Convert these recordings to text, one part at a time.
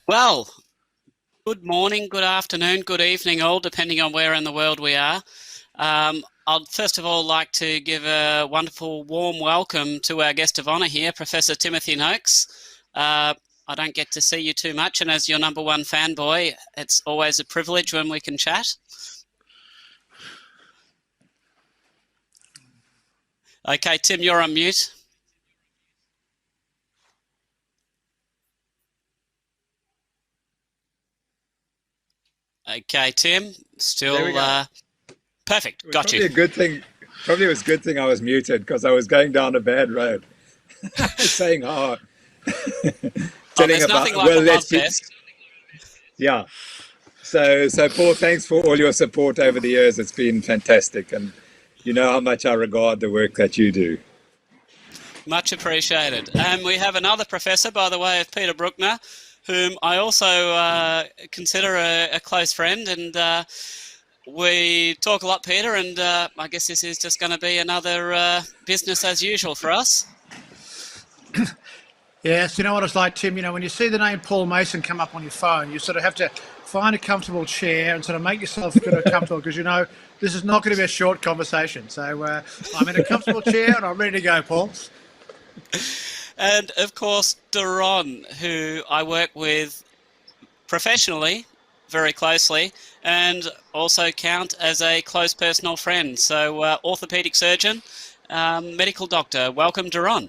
Well, good morning, good afternoon, good evening, all, depending on where in the world we are. I'd first of all like to give a wonderful, warm welcome to our guest of honour here, Professor Timothy Noakes. I don't get to see you too much, and as your number one fanboy, it's always a privilege when we can chat. Okay, Tim, you're on mute. Okay, Tim, still perfect. Got you. Probably a good thing. Probably it was a good thing I was muted because I was going down a bad road, saying, "Oh, there's nothing like a love fest." Yeah. So Paul, thanks for all your support over the years. It's been fantastic, and you know how much I regard the work that you do. Much appreciated. And we have another professor by the way of Peter Brukner, whom I also consider a close friend, and we talk a lot, Peter, and I guess this is just going to be another business as usual for us. Yes, you know what it's like, Tim, when you see the name Paul Mason come up on your phone, you sort of have to find a comfortable chair and sort of make yourself comfortable because this is not going to be a short conversation. So I'm in a comfortable chair and I'm ready to go, Paul. And of course, Doron, who I work with professionally very closely and also count as a close personal friend. So orthopedic surgeon, medical doctor. Welcome, Doron.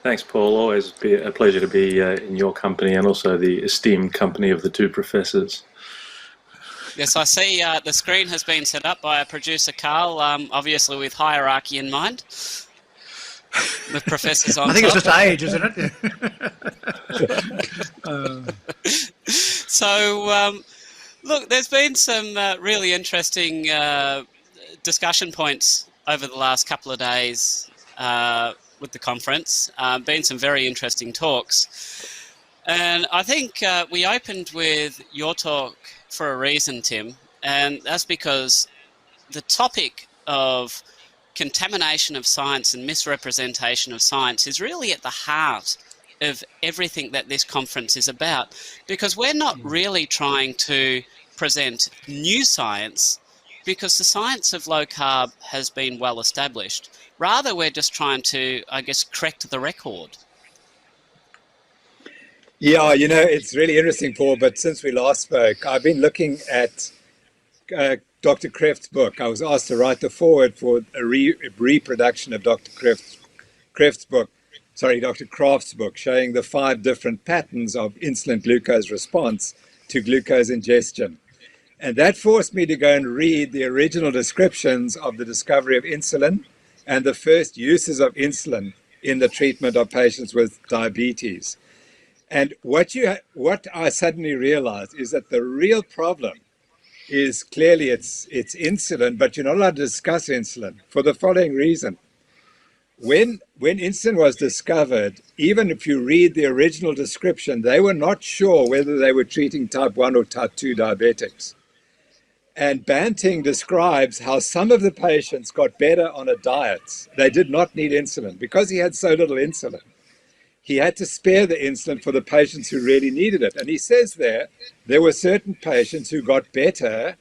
Thanks, Paul. Always be a pleasure to be in your company and also the esteemed company of the two professors. Yes, I see the screen has been set up by our producer, Carl, obviously with hierarchy in mind. With professors on I think top. It's just age, isn't it? So, look, there's been some really interesting discussion points over the last couple of days with the conference. Been some very interesting talks. And I think we opened with your talk for a reason, Tim, and that's because the topic of contamination of science and misrepresentation of science is really at the heart of everything that this conference is about, because we're not really trying to present new science because the science of low carb has been well established. Rather, we're just trying to, I guess, correct the record. Yeah, it's really interesting, Paul, but since we last spoke, I've been looking at Dr. Kreft's book. I was asked to write the foreword for a reproduction of Dr. Kreft's book, Dr. Kraft's book, showing the 5 different patterns of insulin glucose response to glucose ingestion. And that forced me to go and read the original descriptions of the discovery of insulin and the first uses of insulin in the treatment of patients with diabetes. And what I suddenly realized is that the real problem is clearly it's insulin, but you're not allowed to discuss insulin for the following reason. When insulin was discovered, even if you read the original description, they were not sure whether they were treating type 1 or type 2 diabetics. And Banting describes how some of the patients got better on a diet. They did not need insulin because he had so little insulin. He had to spare the insulin for the patients who really needed it. And he says there were certain patients who got better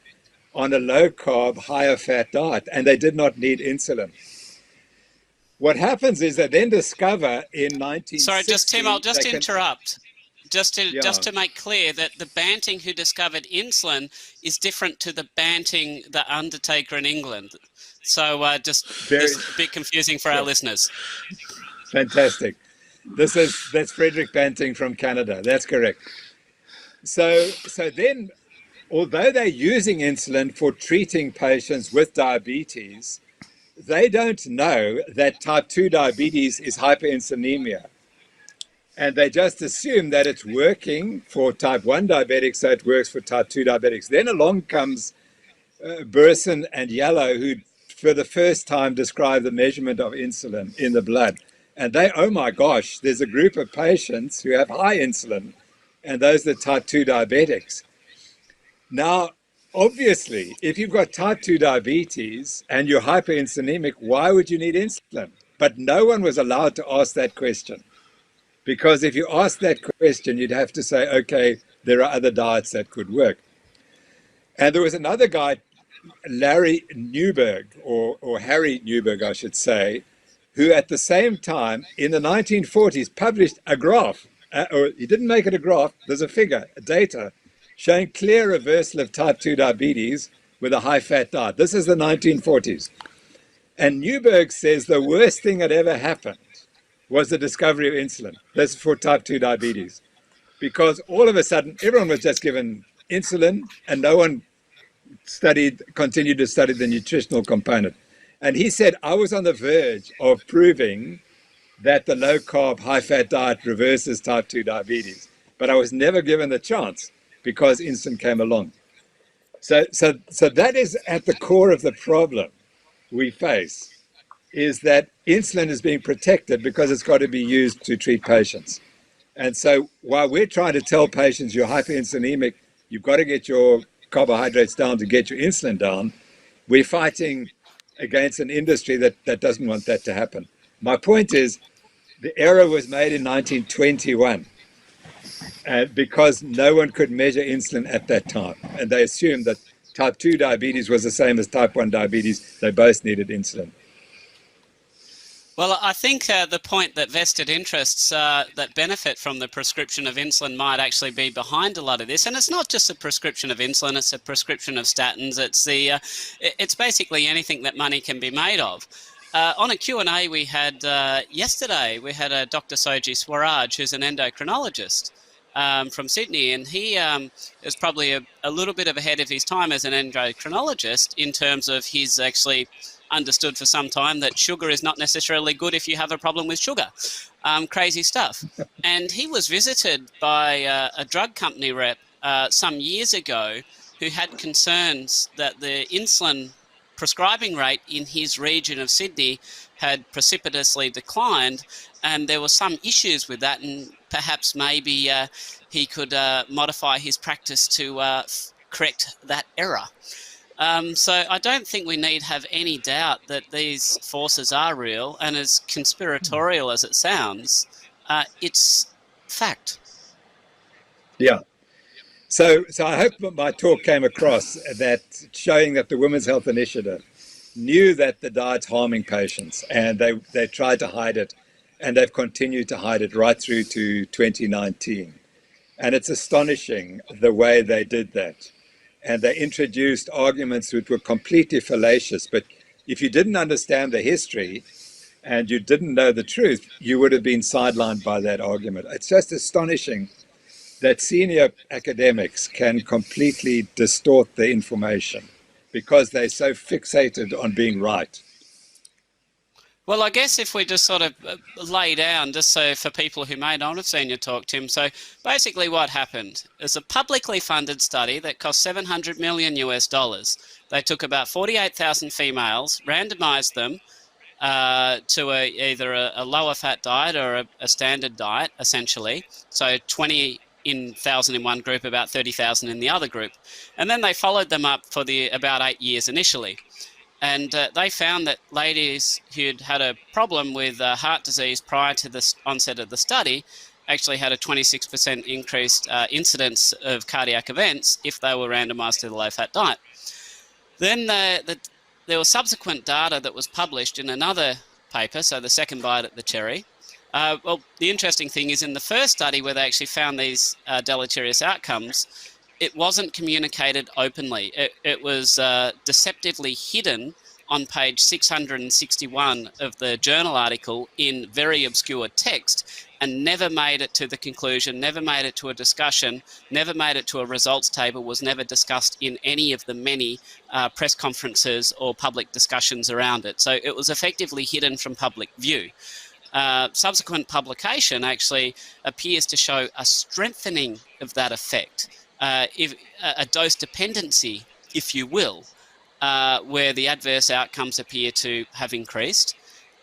on a low-carb, higher-fat diet, and they did not need insulin. What happens is they then discover in 1960... Sorry, Tim, I'll just interrupt. Just to make clear that the Banting who discovered insulin is different to the Banting, the undertaker in England. So it's a bit confusing for our listeners. Fantastic. That's Frederick Banting from Canada. That's correct. So then, although they're using insulin for treating patients with diabetes, they don't know that type 2 diabetes is hyperinsulinemia. And they just assume that it's working for type 1 diabetics, so it works for type 2 diabetics. Then along comes Burson and Yellow, who for the first time described the measurement of insulin in the blood. And oh my gosh, there's a group of patients who have high insulin, and those are type 2 diabetics. Now, obviously, if you've got type 2 diabetes and you're hyperinsulinemic, why would you need insulin? But no one was allowed to ask that question, Because if you ask that question, you'd have to say, okay, there are other diets that could work. And there was another guy, Larry Newberg, or Harry Newberg, I should say, who at the same time in the 1940s published a graph, or he didn't make it a graph, there's a figure, a data, showing clear reversal of type 2 diabetes with a high-fat diet. This is the 1940s. And Newberg says the worst thing that ever happened was the discovery of insulin. This is for type 2 diabetes. Because all of a sudden, everyone was just given insulin and no one continued to study the nutritional component. And he said, I was on the verge of proving that the low-carb, high-fat diet reverses type 2 diabetes. But I was never given the chance because insulin came along. So that is at the core of the problem we face, is that insulin is being protected because it's got to be used to treat patients. And so while we're trying to tell patients you're hyperinsulinemic, you've got to get your carbohydrates down to get your insulin down, we're fighting against an industry that doesn't want that to happen. My point is, the error was made in 1921 because no one could measure insulin at that time. And they assumed that type 2 diabetes was the same as type 1 diabetes. They both needed insulin. Well, I think the point that vested interests that benefit from the prescription of insulin might actually be behind a lot of this. And it's not just a prescription of insulin, it's a prescription of statins. It's basically anything that money can be made of. On a Q&A we had yesterday, we had a Dr. Soji Swaraj, who's an endocrinologist from Sydney, and he is probably a little bit ahead of his time as an endocrinologist in terms of his actually understood for some time that sugar is not necessarily good if you have a problem with sugar. Crazy stuff. And he was visited by a drug company rep some years ago who had concerns that the insulin prescribing rate in his region of Sydney had precipitously declined, and there were some issues with that, and perhaps maybe he could modify his practice to correct that error. So I don't think we need have any doubt that these forces are real, and as conspiratorial as it sounds, it's fact. Yeah. So I hope that my talk came across that showing that the Women's Health Initiative knew that the diet's harming patients, and they tried to hide it, and they've continued to hide it right through to 2019. And it's astonishing the way they did that. And they introduced arguments which were completely fallacious. But if you didn't understand the history and you didn't know the truth, you would have been sidelined by that argument. It's just astonishing that senior academics can completely distort the information because they're so fixated on being right. Well, I guess if we just sort of lay down, just so for people who may not have seen your talk, Tim, so basically what happened is a publicly funded study that cost $700 million US. They took about 48,000 females, randomized them to either a lower fat diet or a standard diet, essentially. So 20,000 in one group, about 30,000 in the other group. And then they followed them up for about 8 years initially. And they found that ladies who'd had a problem with heart disease prior to the onset of the study actually had a 26% increased incidence of cardiac events if they were randomized to the low-fat diet. Then there was subsequent data that was published in another paper, so the second bite at the cherry. Well, the interesting thing is in the first study where they actually found these deleterious outcomes, it wasn't communicated openly. It was deceptively hidden on page 661 of the journal article in very obscure text and never made it to the conclusion, never made it to a discussion, never made it to a results table, was never discussed in any of the many press conferences or public discussions around it. So it was effectively hidden from public view. Subsequent publication actually appears to show a strengthening of that effect. A dose dependency, if you will, where the adverse outcomes appear to have increased.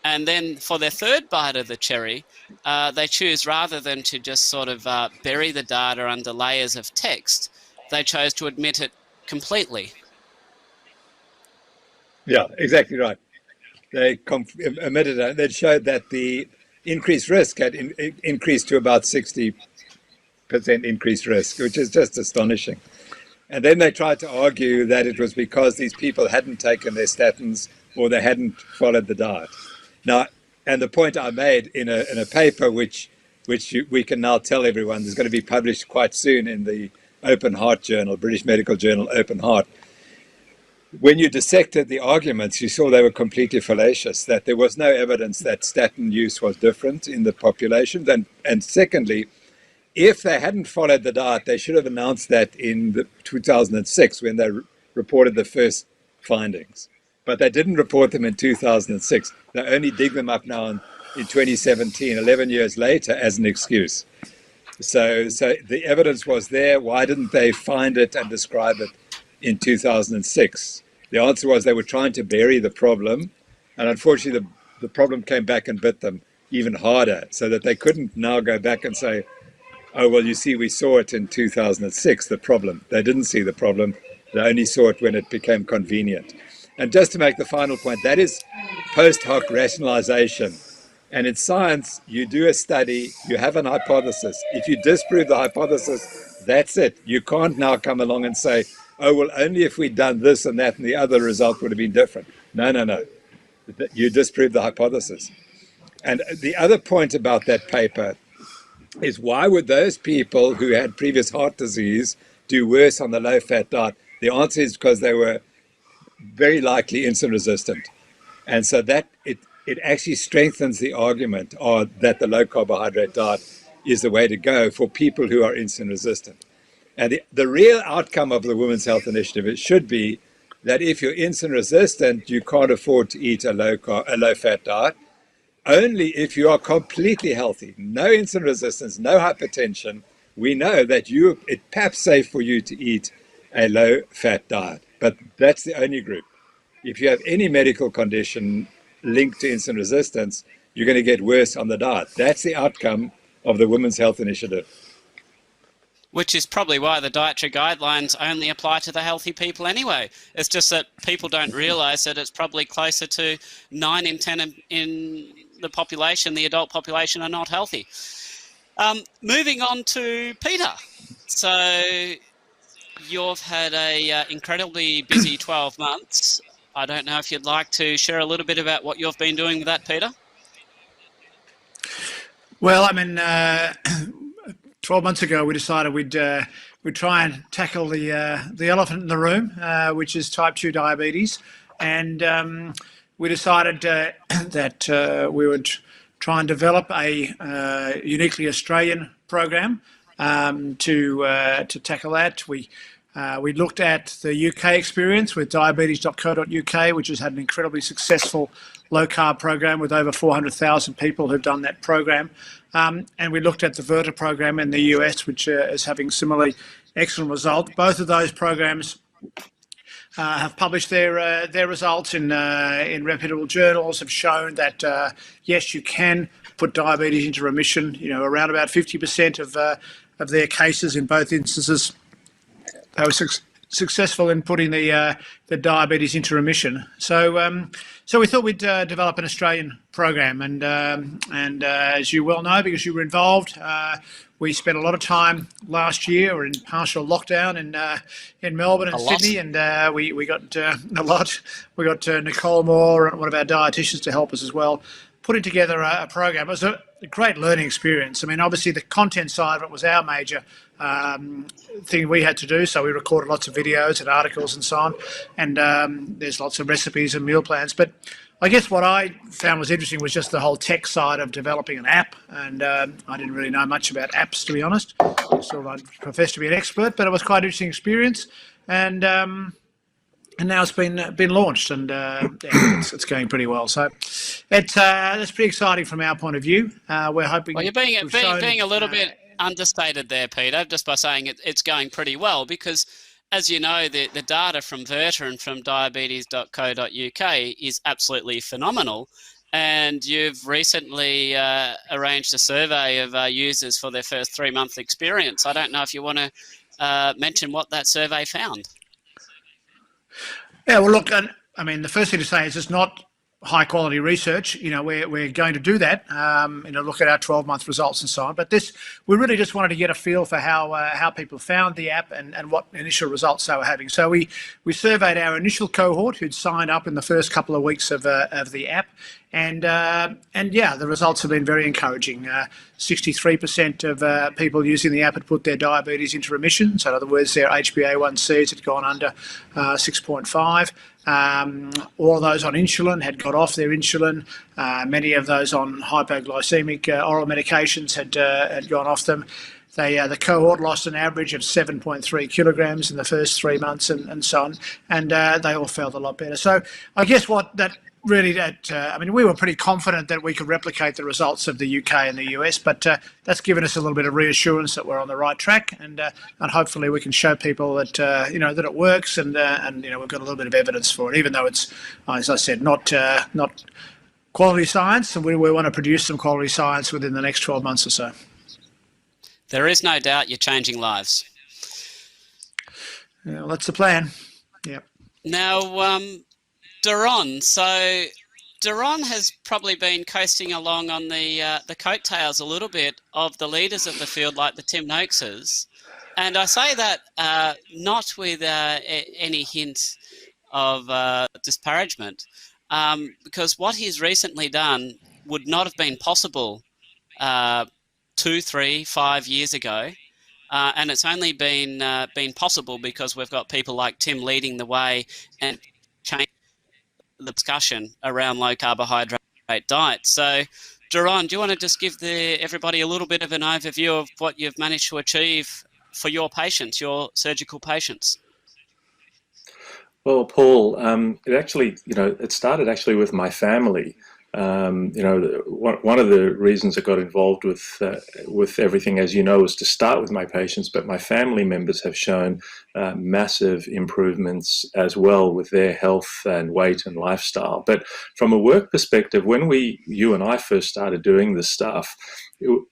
And then for their third bite of the cherry, they choose, rather than to just sort of bury the data under layers of text, they chose to admit it completely. Yeah, exactly right. They admitted it. They showed that the increased risk had increased to about 60% increased risk, which is just astonishing. And then they tried to argue that it was because these people hadn't taken their statins or they hadn't followed the diet. Now, and the point I made in a paper, which we can now tell everyone is going to be published quite soon in the Open Heart Journal, British Medical Journal, Open Heart. When you dissected the arguments, you saw they were completely fallacious, that there was no evidence that statin use was different in the population. And secondly, if they hadn't followed the diet, they should have announced that in 2006 when they reported the first findings. But they didn't report them in 2006. They only dig them up now in 2017, 11 years later, as an excuse. So the evidence was there. Why didn't they find it and describe it in 2006? The answer was they were trying to bury the problem. And unfortunately, the problem came back and bit them even harder, so that they couldn't now go back and say, oh, well, you see, we saw it in 2006, the problem. They didn't see the problem. They only saw it when it became convenient. And just to make the final point, that is post hoc rationalization. And in science, you do a study, you have an hypothesis. If you disprove the hypothesis, that's it. You can't now come along and say, oh, well, only if we'd done this and that and the other result would have been different. No. You disprove the hypothesis. And the other point about that paper is, why would those people who had previous heart disease do worse on the low-fat diet? The answer is because they were very likely insulin resistant. And so that it actually strengthens the argument that the low carbohydrate diet is the way to go for people who are insulin resistant. And the real outcome of the Women's Health Initiative, it should be that if you're insulin resistant, you can't afford to eat a low-fat diet. Only if you are completely healthy, no insulin resistance, no hypertension, we know that it's perhaps safe for you to eat a low-fat diet. But that's the only group. If you have any medical condition linked to insulin resistance, you're going to get worse on the diet. That's the outcome of the Women's Health Initiative. Which is probably why the dietary guidelines only apply to the healthy people anyway. It's just that people don't realize that it's probably closer to 9 in 10 in the population, the adult population, are not healthy. Moving on to Peter. So you've had a incredibly busy 12 months. I don't know if you'd like to share a little bit about what you've been doing with that, Peter? Well, 12 months ago, we decided we'd try and tackle the elephant in the room, which is type 2 diabetes. And we decided that we would try and develop a uniquely Australian program to tackle that. We looked at the UK experience with diabetes.co.uk, which has had an incredibly successful low-carb program with over 400,000 people who've done that program. And we looked at the Verta program in the US, which is having similarly excellent results. Both of those programs have published their results in reputable journals, have shown that, yes, you can put diabetes into remission. Around about 50% of their cases in both instances, they were successful in putting the diabetes into remission. So we thought we'd develop an Australian program, and as you well know, because you were involved, we spent a lot of time last year in partial lockdown in Melbourne and Sydney, and we got a lot. We got Nicole Moore, one of our dietitians, to help us as well, putting together a program. It was a great learning experience. Obviously the content side of it was our major thing we had to do. So we recorded lots of videos and articles and so on. And there's lots of recipes and meal plans. But I guess what I found was interesting was just the whole tech side of developing an app. And I didn't really know much about apps, to be honest. So I profess to be an expert, but it was quite an interesting experience. And now it's been launched, and it's going pretty well. So it's pretty exciting from our point of view. We're hoping. Well, you're being a little bit understated there, Peter, just by saying it's going pretty well, because, as you know, the data from Verta and from diabetes.co.uk is absolutely phenomenal. And you've recently arranged a survey of users for their first 3-month experience. I don't know if you want to mention what that survey found. Yeah, well, look, the first thing to say is it's not high quality research, we're going to do that, look at our 12-month results and so on. But we really just wanted to get a feel for how people found the app and what initial results they were having. So we surveyed our initial cohort who'd signed up in the first couple of weeks of the app. And yeah, the results have been very encouraging. 63% of people using the app had put their diabetes into remission. So in other words, their HbA1cs had gone under 6.5. All of those on insulin had got off their insulin. Many of those on hypoglycemic oral medications had gone off them. The cohort lost an average of 7.3 kilograms in the first 3 months and so on, and they all felt a lot better. So I guess we were pretty confident that we could replicate the results of the UK and the US, but that's given us a little bit of reassurance that we're on the right track, and hopefully we can show people that that it works, and we've got a little bit of evidence for it, even though it's, as I said, not quality science, and we want to produce some quality science within the next 12 months or so. There is no doubt you're changing lives. Yeah, well, that's the plan. Yeah. Now, Doron. So Doron has probably been coasting along on the coattails a little bit of the leaders of the field, like the Tim Noakeses. And I say that not with any hint of disparagement, because what he's recently done would not have been possible 2, 3, 5 years ago. And it's only been possible because we've got people like Tim leading the way and change the discussion around low carbohydrate diet. So, Doron, do you want to just give everybody a little bit of an overview of what you've managed to achieve for your patients, your surgical patients? Well, Paul, it started actually with my family. One of the reasons I got involved with everything, as you know, was to start with my patients, but my family members have shown massive improvements as well with their health and weight and lifestyle. But from a work perspective, when you and I first started doing this stuff,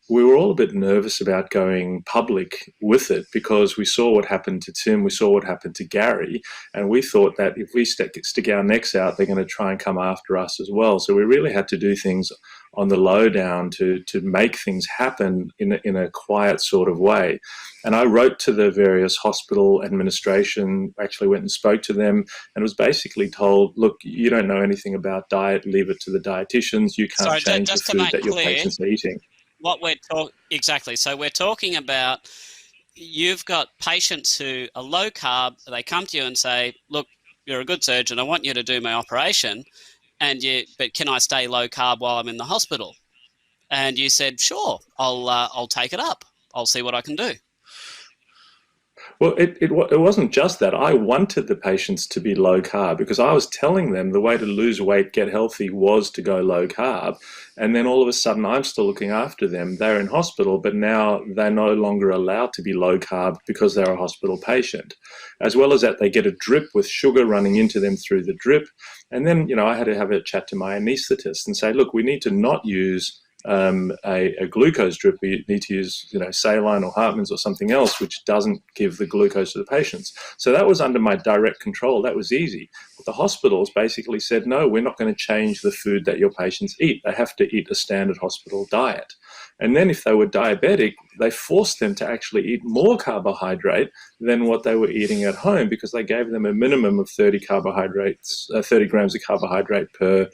we were all a bit nervous about going public with it because we saw what happened to Tim, we saw what happened to Gary, and we thought that if we stick our necks out, they're going to try and come after us as well. So we really had to do things on the lowdown to make things happen in a quiet sort of way. And I wrote to the various hospital administration, actually went and spoke to them, and was basically told, look, you don't know anything about diet, leave it to the dietitians, you can't change the food that your patients are eating. What we're exactly. So we're talking about, you've got patients who are low carb. They come to you and say, "Look, you're a good surgeon. I want you to do my operation, but can I stay low carb while I'm in the hospital?" And you said, "Sure, I'll take it up. I'll see what I can do." Well, it wasn't just that. I wanted the patients to be low carb because I was telling them the way to lose weight, get healthy, was to go low carb. And then all of a sudden, I'm still looking after them. They're in hospital, but now they're no longer allowed to be low carb because they're a hospital patient. As well as that, they get a drip with sugar running into them through the drip. And then, I had to have a chat to my anaesthetist and say, look, we need to not use a glucose drip. We need to use, saline or Hartmann's or something else which doesn't give the glucose to the patients. So that was under my direct control. That was easy. But the hospitals basically said, no, we're not going to change the food that your patients eat. They have to eat a standard hospital diet. And then if they were diabetic, they forced them to actually eat more carbohydrate than what they were eating at home because they gave them a minimum of 30 grams of carbohydrate per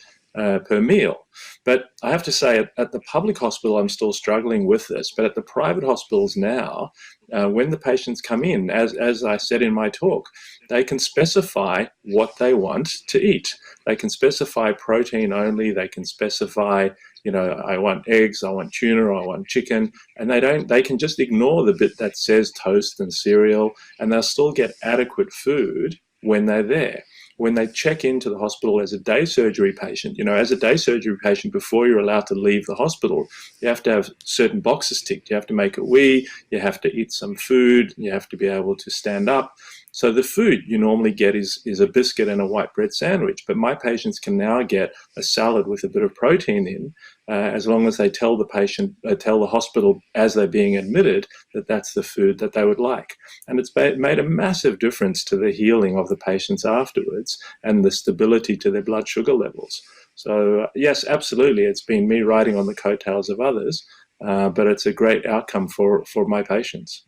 meal. But I have to say, at the public hospital, I'm still struggling with this. But at the private hospitals now, when the patients come in, as I said in my talk, they can specify what they want to eat. They can specify protein only. They can specify, I want eggs, I want tuna, I want chicken, and they can just ignore the bit that says toast and cereal, and they'll still get adequate food when they're there. When they check into the hospital as a day surgery patient, as a day surgery patient, before you're allowed to leave the hospital, you have to have certain boxes ticked. You have to make a wee, you have to eat some food, you have to be able to stand up. So the food you normally get is a biscuit and a white bread sandwich, but my patients can now get a salad with a bit of protein in, as long as they tell the hospital as they're being admitted that that's the food that they would like. And it's made a massive difference to the healing of the patients afterwards and the stability to their blood sugar levels. So yes, absolutely, it's been me riding on the coattails of others, but it's a great outcome for my patients.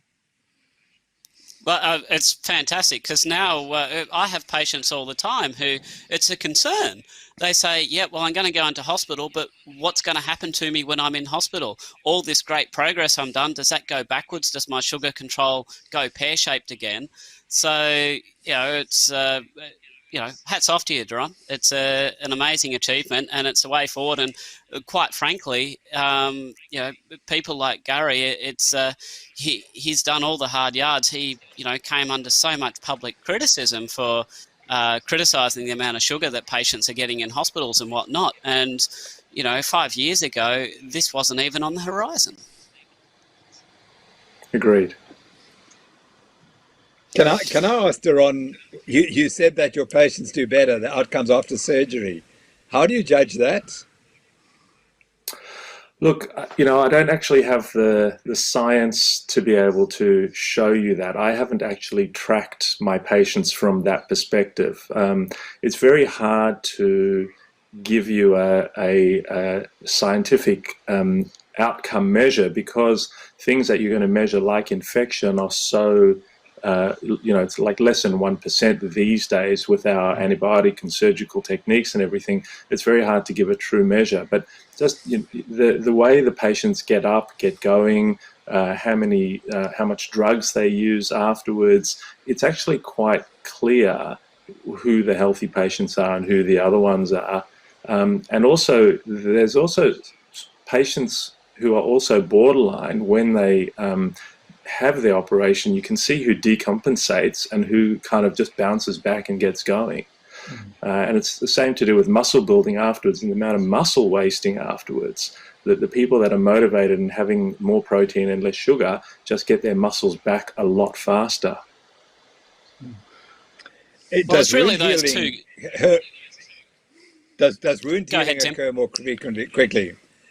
Well, it's fantastic because now I have patients all the time who it's a concern. They say, yeah, well, I'm going to go into hospital, but what's going to happen to me when I'm in hospital? All this great progress I'm done, does that go backwards? Does my sugar control go pear-shaped again? So, it's... hats off to you, Doron. It's an amazing achievement, and it's a way forward. And quite frankly, people like Gary, he's done all the hard yards. He, came under so much public criticism for criticising the amount of sugar that patients are getting in hospitals and whatnot. And 5 years ago, this wasn't even on the horizon. Agreed. Can I ask, Doron, you said that your patients do better, the outcomes after surgery. How do you judge that? Look, I don't actually have the science to be able to show you that. I haven't actually tracked my patients from that perspective. It's very hard to give you a scientific outcome measure because things that you're going to measure like infection are so... it's like less than 1% these days with our antibiotic and surgical techniques and everything. It's very hard to give a true measure. But just the way the patients get up, get going, how much drugs they use afterwards, it's actually quite clear who the healthy patients are and who the other ones are. And also, there's also patients who are also borderline when they... have the operation. You can see who decompensates and who kind of just bounces back and gets going. And it's the same to do with muscle building afterwards and the amount of muscle wasting afterwards. The people that are motivated and having more protein and less sugar just get their muscles back a lot faster. It's really those two. Does wound healing occur more quickly?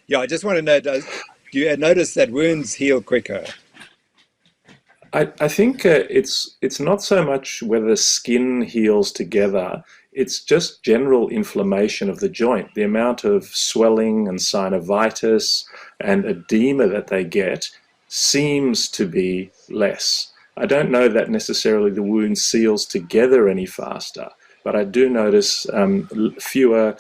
Yeah, I just want to know, do you notice that wounds heal quicker? I think it's not so much whether skin heals together, it's just general inflammation of the joint. The amount of swelling and synovitis and edema that they get seems to be less. I don't know that necessarily the wound seals together any faster, but I do notice fewer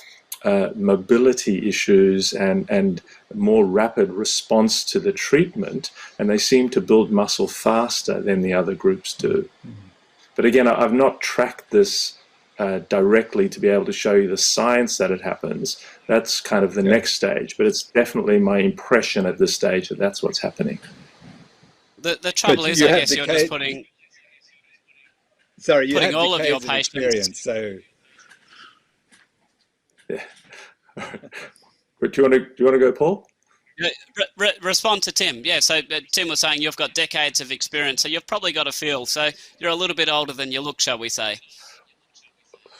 mobility issues and more rapid response to the treatment, and they seem to build muscle faster than the other groups do. But again, I've not tracked this directly to be able to show you the science that it happens. That's kind of the next stage, but it's definitely my impression at this stage that that's what's happening. The trouble is, I guess you're just putting... Sorry, you putting have all of your patients experience, so... Yeah. Do you want to go, Paul? Respond to Tim. Yeah, so Tim was saying you've got decades of experience, so you've probably got a feel. So you're a little bit older than you look, shall we say?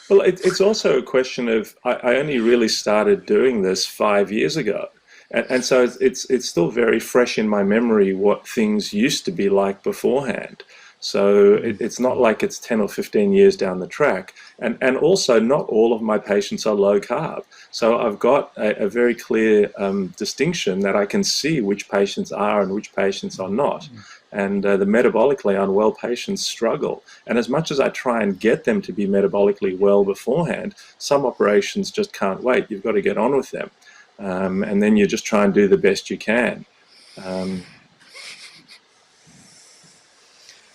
Well, it's also a question of I only really started doing this 5 years ago, and so it's still very fresh in my memory what things used to be like beforehand. So it's not like it's 10 or 15 years down the track. And also not all of my patients are low carb. So I've got a very clear distinction that I can see which patients are and which patients are not. And the metabolically unwell patients struggle. And as much as I try and get them to be metabolically well beforehand, some operations just can't wait. You've got to get on with them. And then you just try and do the best you can.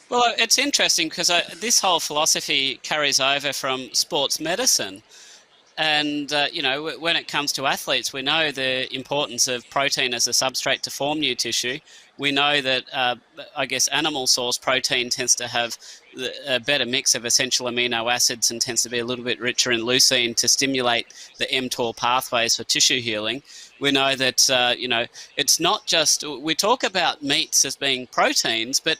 Well, it's interesting because this whole philosophy carries over from sports medicine. And, when it comes to athletes, we know the importance of protein as a substrate to form new tissue. We know that, animal source protein tends to have a better mix of essential amino acids and tends to be a little bit richer in leucine to stimulate the mTOR pathways for tissue healing. We know that, it's not just, we talk about meats as being proteins, but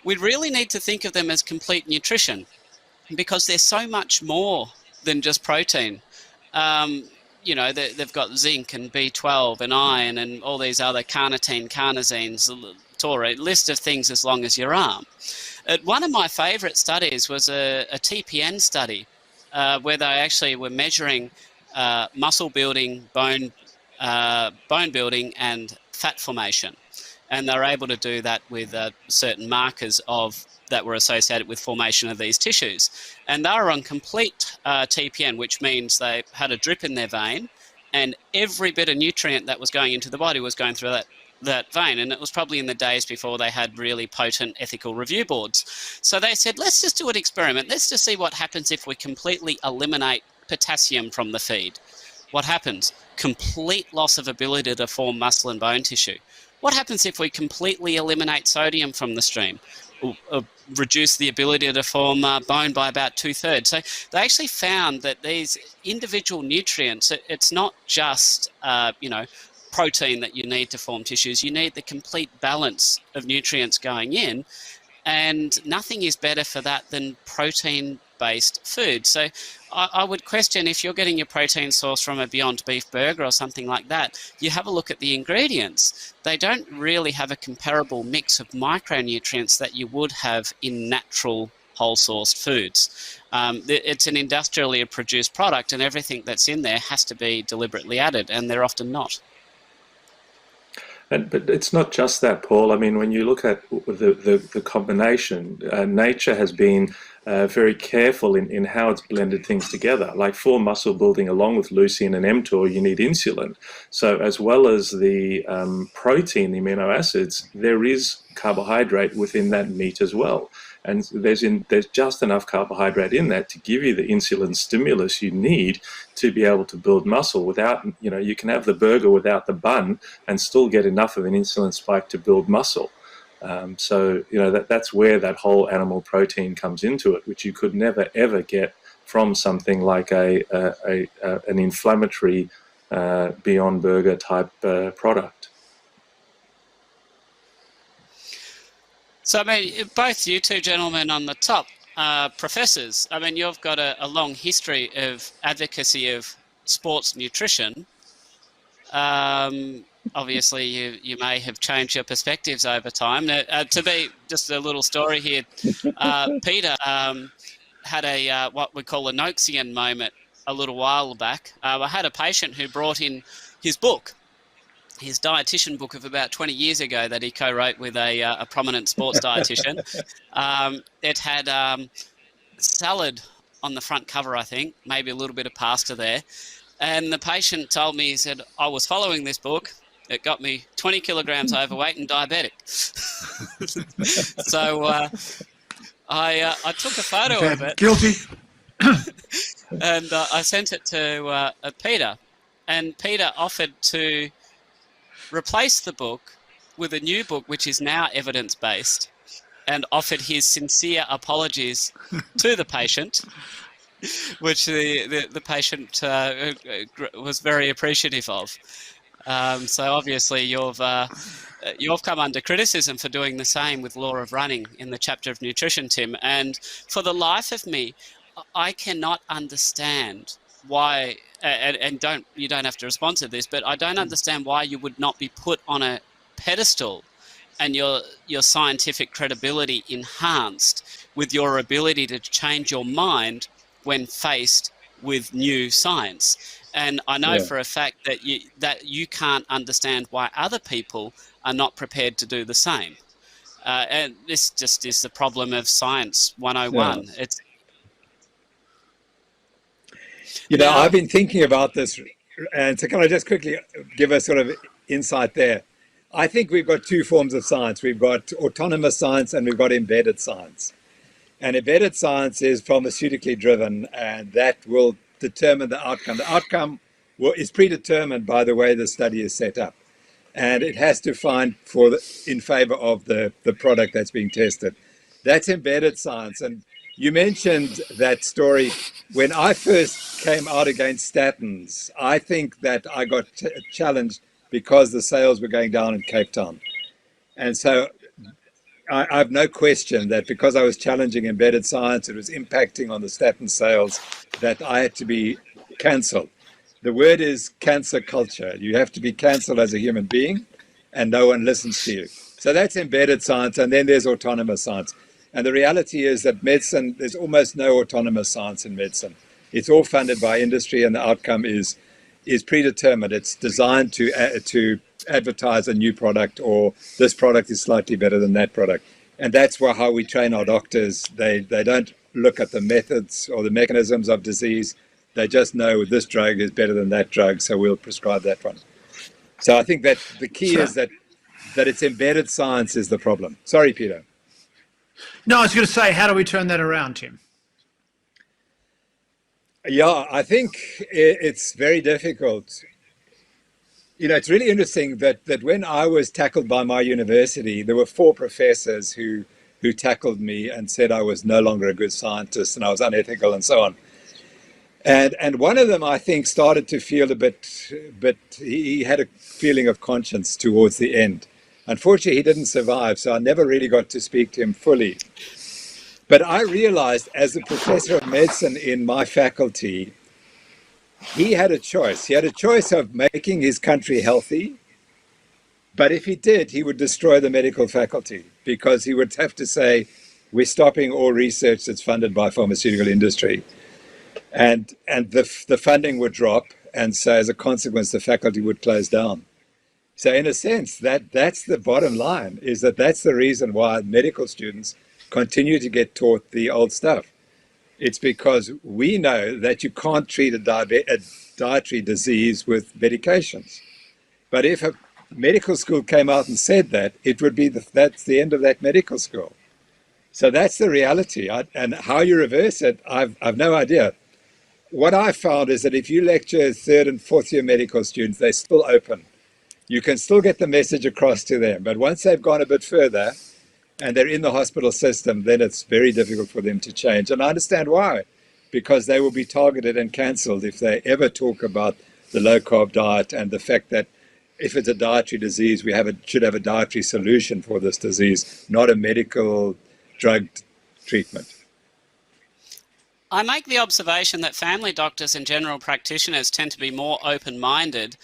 we really need to think of them as complete nutrition because they're so much more than just protein. They've got zinc and B12 and iron and all these other carnitine, carnosines, a list of things as long as your arm. One of my favorite studies was a TPN study where they actually were measuring muscle building, bone building, and fat formation. And they're able to do that with certain markers that were associated with formation of these tissues. And they were on complete TPN, which means they had a drip in their vein, and every bit of nutrient that was going into the body was going through that vein. And it was probably in the days before they had really potent ethical review boards. So they said, let's just do an experiment. Let's just see what happens if we completely eliminate potassium from the feed. What happens? Complete loss of ability to form muscle and bone tissue. What happens if we completely eliminate sodium from the stream? Reduce the ability to form bone by about 2/3. So they actually found that these individual nutrients, it's not just protein that you need to form tissues. You need the complete balance of nutrients going in, and nothing is better for that than protein-based food. So I would question, if you're getting your protein source from a Beyond Beef burger or something like that, you have a look at the ingredients. They don't really have a comparable mix of micronutrients that you would have in natural whole-sourced foods. It's an industrially produced product, and everything that's in there has to be deliberately added, and they're often not. But it's not just that, Paul. I mean, when you look at the combination, nature has been very careful in how it's blended things together. Like for muscle building, along with leucine and mTOR, you need insulin. So as well as the protein, the amino acids, there is carbohydrate within that meat as well. And there's just enough carbohydrate in that to give you the insulin stimulus you need to be able to build muscle without, you can have the burger without the bun and still get enough of an insulin spike to build muscle. So that's where that whole animal protein comes into it, which you could never, ever get from something like an inflammatory Beyond Burger type product. So, I mean, both you two gentlemen on the top are professors. I mean, you've got a long history of advocacy of sports nutrition. Obviously, you may have changed your perspectives over time. To be just a little story here, Peter had a what we call a Noaksian moment a little while back. I had a patient who brought in his book, his dietitian book of about 20 years ago that he co-wrote with a prominent sports dietitian. It had salad on the front cover, I think, maybe a little bit of pasta there. And the patient told me, he said, I was following this book. It got me 20 kilograms overweight and diabetic. So I took a photo of it. Guilty. And I sent it to Peter. And Peter offered to replace the book with a new book, which is now evidence-based, and offered his sincere apologies to the patient, which the patient was very appreciative of. So obviously you've come under criticism for doing the same with Law of Running in the chapter of nutrition, Tim. And for the life of me, I cannot understand why, and you don't have to respond to this, but I don't understand why you would not be put on a pedestal and your scientific credibility enhanced with your ability to change your mind when faced with new science. And I know for a fact that you can't understand why other people are not prepared to do the same. And this just is the problem of Science 101. Yeah. I've been thinking about this, and so can I just quickly give a sort of insight there? I think we've got two forms of science. We've got autonomous science and we've got embedded science. And embedded science is pharmaceutically driven, and that will determine the outcome. The outcome is predetermined by the way the study is set up. And it has to find in favor of the product that's being tested. That's embedded science. And you mentioned that story. When I first came out against statins, I think that I got challenged because the sales were going down in Cape Town. And so I have no question that because I was challenging embedded science, it was impacting on the statin sales, that I had to be cancelled. The word is cancer culture. You have to be cancelled as a human being, and no one listens to you. So that's embedded science, and then there's autonomous science. And the reality is that medicine, there's almost no autonomous science in medicine. It's all funded by industry, and the outcome is predetermined. It's designed to advertise a new product, or this product is slightly better than that product. And that's how we train our doctors. They don't look at the methods or the mechanisms of disease. They just know this drug is better than that drug, so we'll prescribe that one. So I think that the key is that it's embedded science is the problem. Sorry, Peter. No, I was going to say, how do we turn that around, Tim? Yeah, I think it's very difficult. It's really interesting that when I was tackled by my university, there were 4 professors who tackled me and said I was no longer a good scientist and I was unethical and so on. And one of them, I think, started to feel a bit, he had a feeling of conscience towards the end. Unfortunately, he didn't survive, so I never really got to speak to him fully. But I realized, as a professor of medicine in my faculty, he had a choice. He had a choice of making his country healthy, but if he did, he would destroy the medical faculty, because he would have to say, we're stopping all research that's funded by pharmaceutical industry. And the funding would drop, and so as a consequence, the faculty would close down. So in a sense, that's the bottom line, is that's the reason why medical students continue to get taught the old stuff. It's because we know that you can't treat a dietary disease with medications. But if a medical school came out and said that, it would be that's the end of that medical school. So that's the reality. And how you reverse it, I've no idea. What I found is that if you lecture 3rd and 4th year medical students, they're still open. You can still get the message across to them. But once they've gone a bit further and they're in the hospital system, then it's very difficult for them to change. And I understand why, because they will be targeted and cancelled if they ever talk about the low-carb diet and the fact that if it's a dietary disease, we should have a dietary solution for this disease, not a medical drug treatment. I make the observation that family doctors and general practitioners tend to be more open-minded,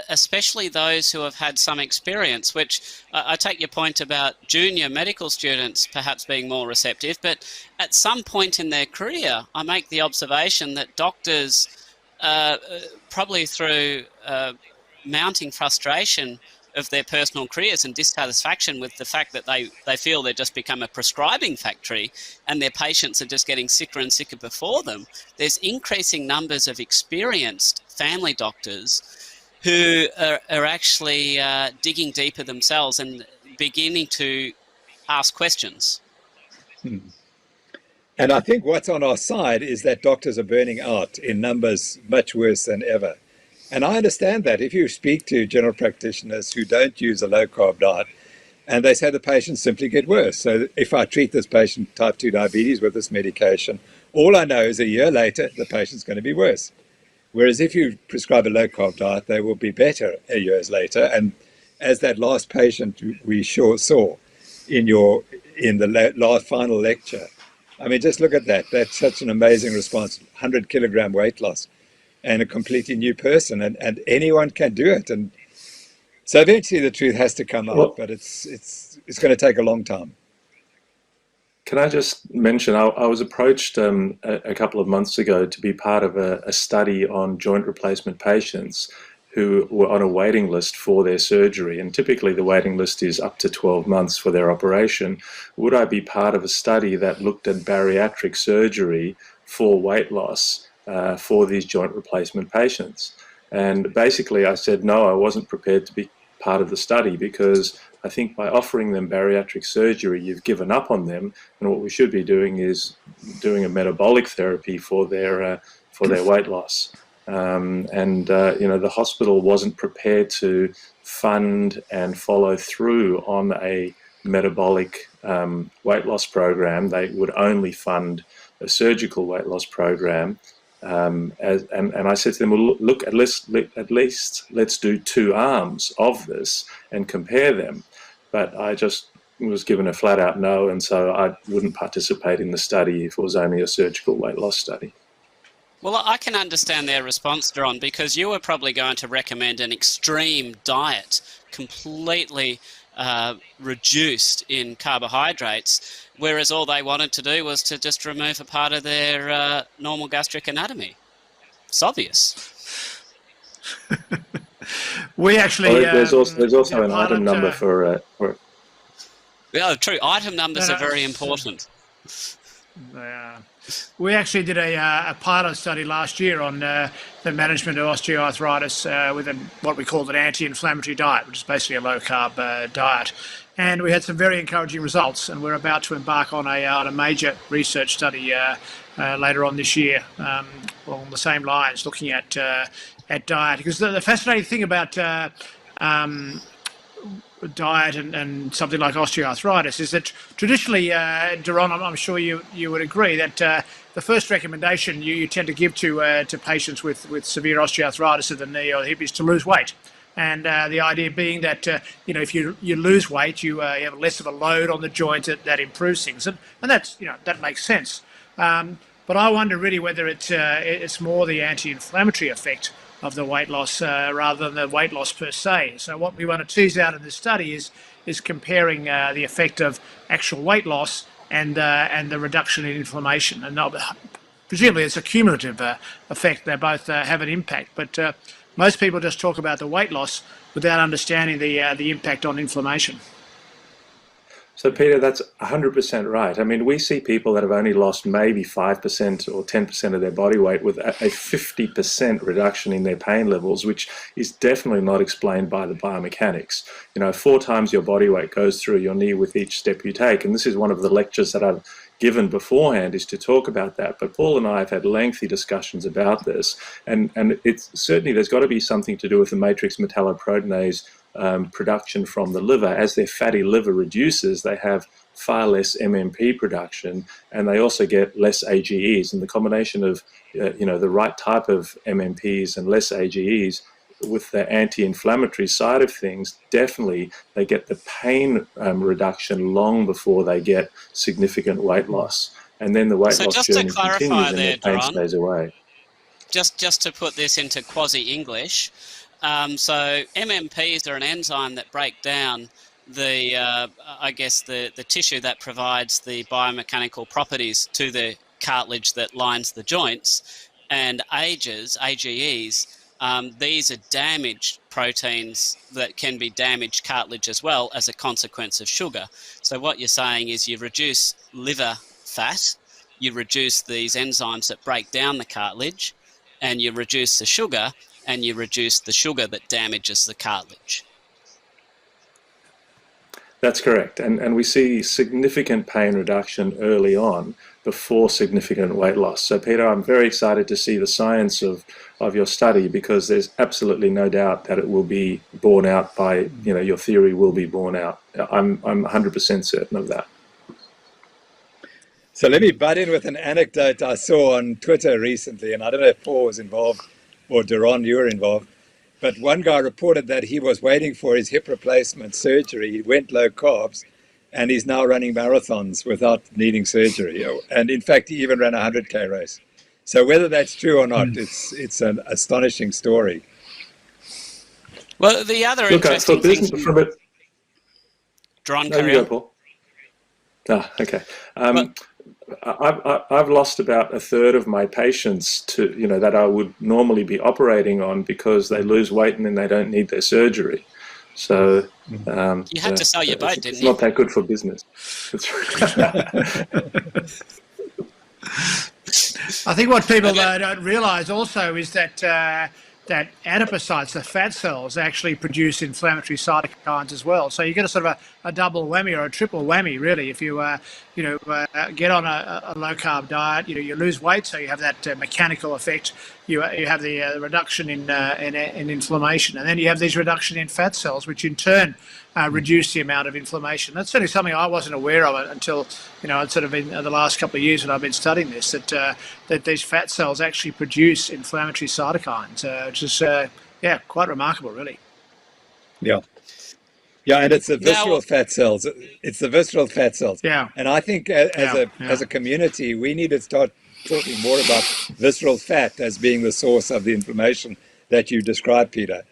especially those who have had some experience, which I take your point about junior medical students perhaps being more receptive, but at some point in their career, I make the observation that doctors, probably through mounting frustration of their personal careers and dissatisfaction with the fact that they feel they've just become a prescribing factory and their patients are just getting sicker and sicker before them, there's increasing numbers of experienced family doctors who are actually digging deeper themselves and beginning to ask questions. And I think what's on our side is that doctors are burning out in numbers much worse than ever. And I understand that. If you speak to general practitioners who don't use a low-carb diet, and they say the patients simply get worse. So if I treat this patient type 2 diabetes with this medication, all I know is a year later, the patient's going to be worse. Whereas if you prescribe a low-carb diet, they will be better years later. And as that last patient we saw in the last final lecture, I mean, just look at that. That's such an amazing response. 100-kilogram weight loss and a completely new person, and anyone can do it. And so eventually the truth has to come out, but it's going to take a long time. Can I just mention, I was approached a couple of months ago to be part of a study on joint replacement patients who were on a waiting list for their surgery, and typically the waiting list is up to 12 months for their operation. Would I be part of a study that looked at bariatric surgery for weight loss for these joint replacement patients? And basically I said no, I wasn't prepared to be part of the study, because I think by offering them bariatric surgery, you've given up on them, and what we should be doing is doing a metabolic therapy for their weight loss. The hospital wasn't prepared to fund and follow through on a metabolic weight loss program. They would only fund a surgical weight loss program. And I said to them, well, look, at least let's do 2 arms of this and compare them. But I just was given a flat out no, and so I wouldn't participate in the study if it was only a surgical weight loss study. Well, I can understand their response, Doron, because you were probably going to recommend an extreme diet, completely reduced in carbohydrates, whereas all they wanted to do was to just remove a part of their normal gastric anatomy. It's obvious. We actually there's also an pilot, item number for Yeah, true. Item numbers are very important. We actually did a pilot study last year on the management of osteoarthritis with what we called an anti-inflammatory diet, which is basically a low-carb diet. And we had some very encouraging results, and we're about to embark on a major research study later on this year along the same lines, looking at diet. Because the fascinating thing about diet and something like osteoarthritis is that traditionally, Doron, I'm sure you would agree that the first recommendation you tend to give to patients with severe osteoarthritis of the knee or the hip is to lose weight. And the idea being that if you lose weight, you have less of a load on the joint that improves things, and that's that makes sense. But I wonder really whether it's more the anti-inflammatory effect of the weight loss rather than the weight loss per se. So what we want to tease out in this study is comparing the effect of actual weight loss and the reduction in inflammation. And presumably it's a cumulative effect. They both have an impact, but most people just talk about the weight loss without understanding the impact on inflammation. So, Peter, that's 100% right. I mean, we see people that have only lost maybe 5% or 10% of their body weight with a 50% reduction in their pain levels, which is definitely not explained by the biomechanics. 4 times your body weight goes through your knee with each step you take. And this is one of the lectures that I've given beforehand, is to talk about that. But Paul and I have had lengthy discussions about this. And it's certainly, there's got to be something to do with the matrix metalloproteinase production from the liver. As their fatty liver reduces, they have far less MMP production, and they also get less AGEs. And the combination of the right type of MMPs and less AGEs with the anti-inflammatory side of things, definitely they get the pain reduction long before they get significant weight loss. And then the weight loss journey continues and the pain stays away. Just to put this into quasi-English, so MMPs are an enzyme that break down the tissue that provides the biomechanical properties to the cartilage that lines the joints, and AGEs, these are damaged proteins that can be damaged cartilage as well as a consequence of sugar. So what you're saying is you reduce liver fat, you reduce these enzymes that break down the cartilage, and you reduce the sugar, and you reduce the sugar that damages the cartilage. That's correct. And we see significant pain reduction early on before significant weight loss. So, Peter, I'm very excited to see the science of your study, because there's absolutely no doubt that it will be borne out by, your theory will be borne out. I'm 100% certain of that. So let me butt in with an anecdote I saw on Twitter recently, and I don't know if Paul was involved or Doron, you were involved, but one guy reported that he was waiting for his hip replacement surgery. He went low carbs, and he's now running marathons without needing surgery. And in fact, he even ran a 100K race. So whether that's true or not, it's an astonishing story. Well, the other interesting thing... Doron, carry on. Paul. Okay. I've lost about 1/3 of my patients to that I would normally be operating on, because they lose weight and then they don't need their surgery. So you had to sell your boat, didn't you? It's not that good for business. I think what people don't realise also is that that adipocytes, the fat cells, actually produce inflammatory cytokines as well. So you get a sort of a double whammy or a triple whammy, really, if you get on a low carb diet. You lose weight, so you have that mechanical effect. You have the reduction in inflammation, and then you have these reduction in fat cells, which in turn reduce the amount of inflammation. That's certainly something I wasn't aware of until it's sort of in the last couple of years when I've been studying this, that these fat cells actually produce inflammatory cytokines, which is quite remarkable, really. Yeah, and it's the visceral fat cells. It's the visceral fat cells. Yeah, and I think as a community, we need to start talking more about visceral fat as being the source of the inflammation that you described, Peter.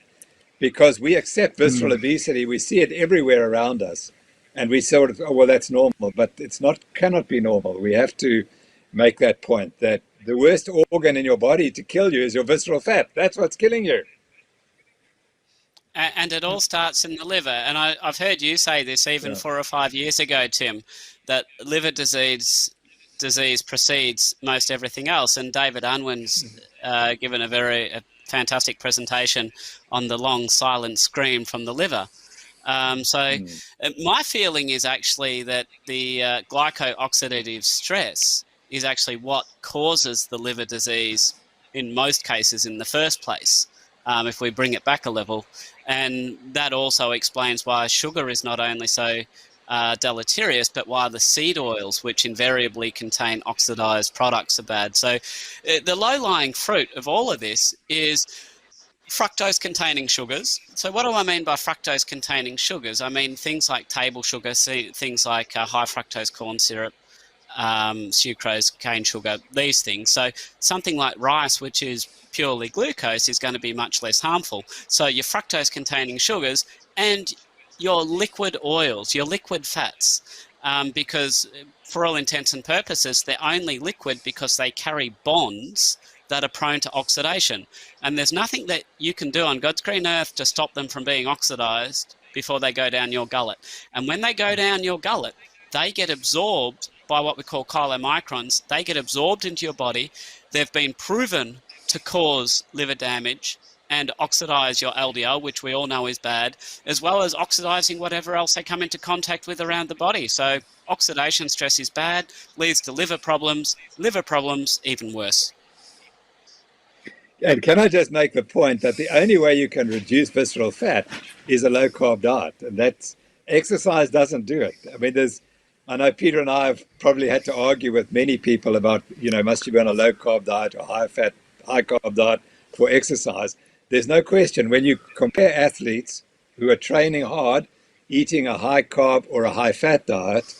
because we accept visceral obesity. We see it everywhere around us. And we sort of, oh, well, that's normal, but it's not, cannot be normal. We have to make that point that the worst organ in your body to kill you is your visceral fat. That's what's killing you. And it all starts in the liver. And I've heard you say this even 4 or 5 years ago, Tim, that liver disease precedes most everything else. And David Unwin's given a fantastic presentation on the long silent scream from the liver. My feeling is actually that the glyco-oxidative stress is actually what causes the liver disease in most cases in the first place, if we bring it back a level. And that also explains why sugar is not only so deleterious, but why the seed oils, which invariably contain oxidized products, are bad. So the low-lying fruit of all of this is fructose-containing sugars. So what do I mean by fructose-containing sugars? I mean things like table sugar, things like high fructose corn syrup, sucrose, cane sugar, these things. So something like rice, which is purely glucose, is going to be much less harmful. So your fructose-containing sugars and your liquid oils, your liquid fats, because for all intents and purposes, they're only liquid because they carry bonds that are prone to oxidation. And there's nothing that you can do on God's green earth to stop them from being oxidized before they go down your gullet. And when they go down your gullet, they get absorbed by what we call chylomicrons. They get absorbed into your body. They've been proven to cause liver damage and oxidize your LDL, which we all know is bad, as well as oxidizing whatever else they come into contact with around the body. So oxidation stress is bad, leads to liver problems even worse. And can I just make the point that the only way you can reduce visceral fat is a low-carb diet, and that's exercise doesn't do it. I mean, I know Peter and I have probably had to argue with many people about, must you be on a low-carb diet or high-fat, high-carb diet for exercise? There's no question when you compare athletes who are training hard, eating a high-carb or a high-fat diet,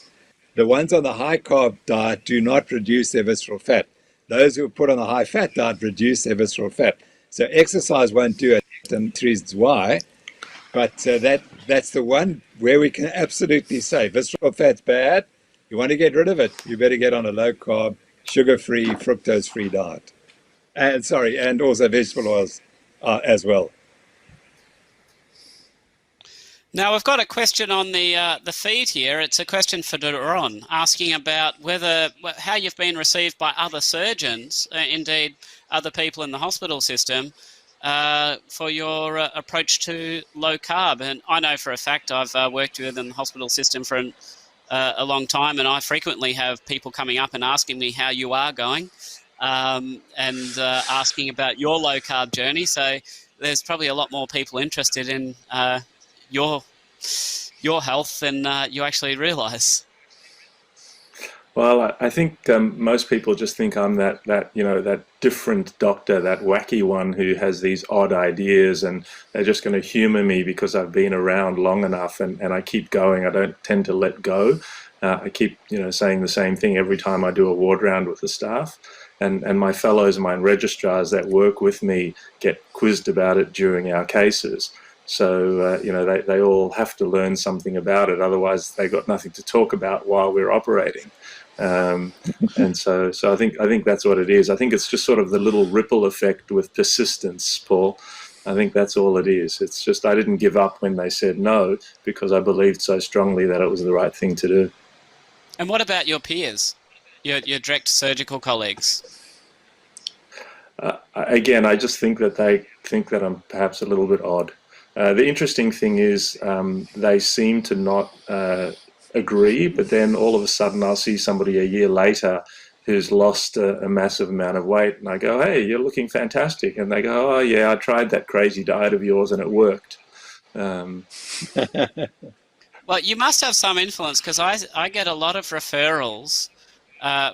the ones on the high-carb diet do not reduce their visceral fat. Those who are put on a high-fat diet reduce their visceral fat. So exercise won't do it, and reasons why. But that's the one where we can absolutely say visceral fat's bad. You want to get rid of it, you better get on a low-carb, sugar-free, fructose-free diet. And also vegetable oils as well. Now, we've got a question on the feed here. It's a question for Doron, asking about how you've been received by other surgeons, indeed other people in the hospital system, for your approach to low carb. And I know for a fact I've worked within the hospital system for a long time, and I frequently have people coming up and asking me how you are going, and asking about your low carb journey. So there's probably a lot more people interested in your health than you actually realize. Well, I think most people just think I'm that different doctor, that wacky one who has these odd ideas, and they're just going to humor me because I've been around long enough and I keep going. I don't tend to let go. I keep saying the same thing every time I do a ward round with the staff. And my fellows and my registrars that work with me get quizzed about it during our cases. So, they all have to learn something about it. Otherwise, they got nothing to talk about while we're operating. And so I think that's what it is. I think it's just sort of the little ripple effect with persistence, Paul. I think that's all it is. It's just I didn't give up when they said no because I believed so strongly that it was the right thing to do. And what about your peers, your direct surgical colleagues? Again, I just think that they think that I'm perhaps a little bit odd. The interesting thing is they seem to not agree, but then all of a sudden I'll see somebody a year later who's lost a massive amount of weight, and I go, hey, you're looking fantastic. And they go, oh, yeah, I tried that crazy diet of yours and it worked. Well, you must have some influence, because I get a lot of referrals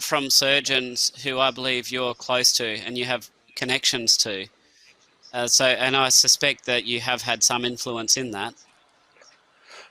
from surgeons who I believe you're close to and you have connections to. And I suspect that you have had some influence in that.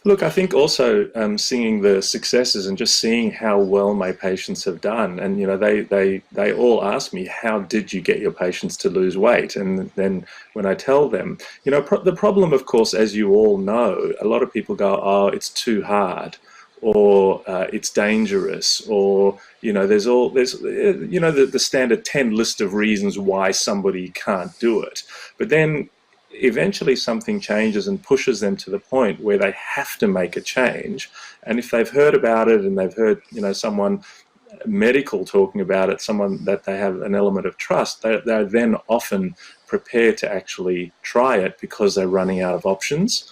Look, I think also seeing the successes and just seeing how well my patients have done, and they all ask me, how did you get your patients to lose weight? And then when I tell them, the problem, of course, as you all know, a lot of people go, oh, it's too hard, or it's dangerous, or there's the standard 10 list of reasons why somebody can't do it. But then eventually something changes and pushes them to the point where they have to make a change. And if they've heard about it and they've heard someone medical talking about it, someone that they have an element of trust, they're then often prepared to actually try it because they're running out of options.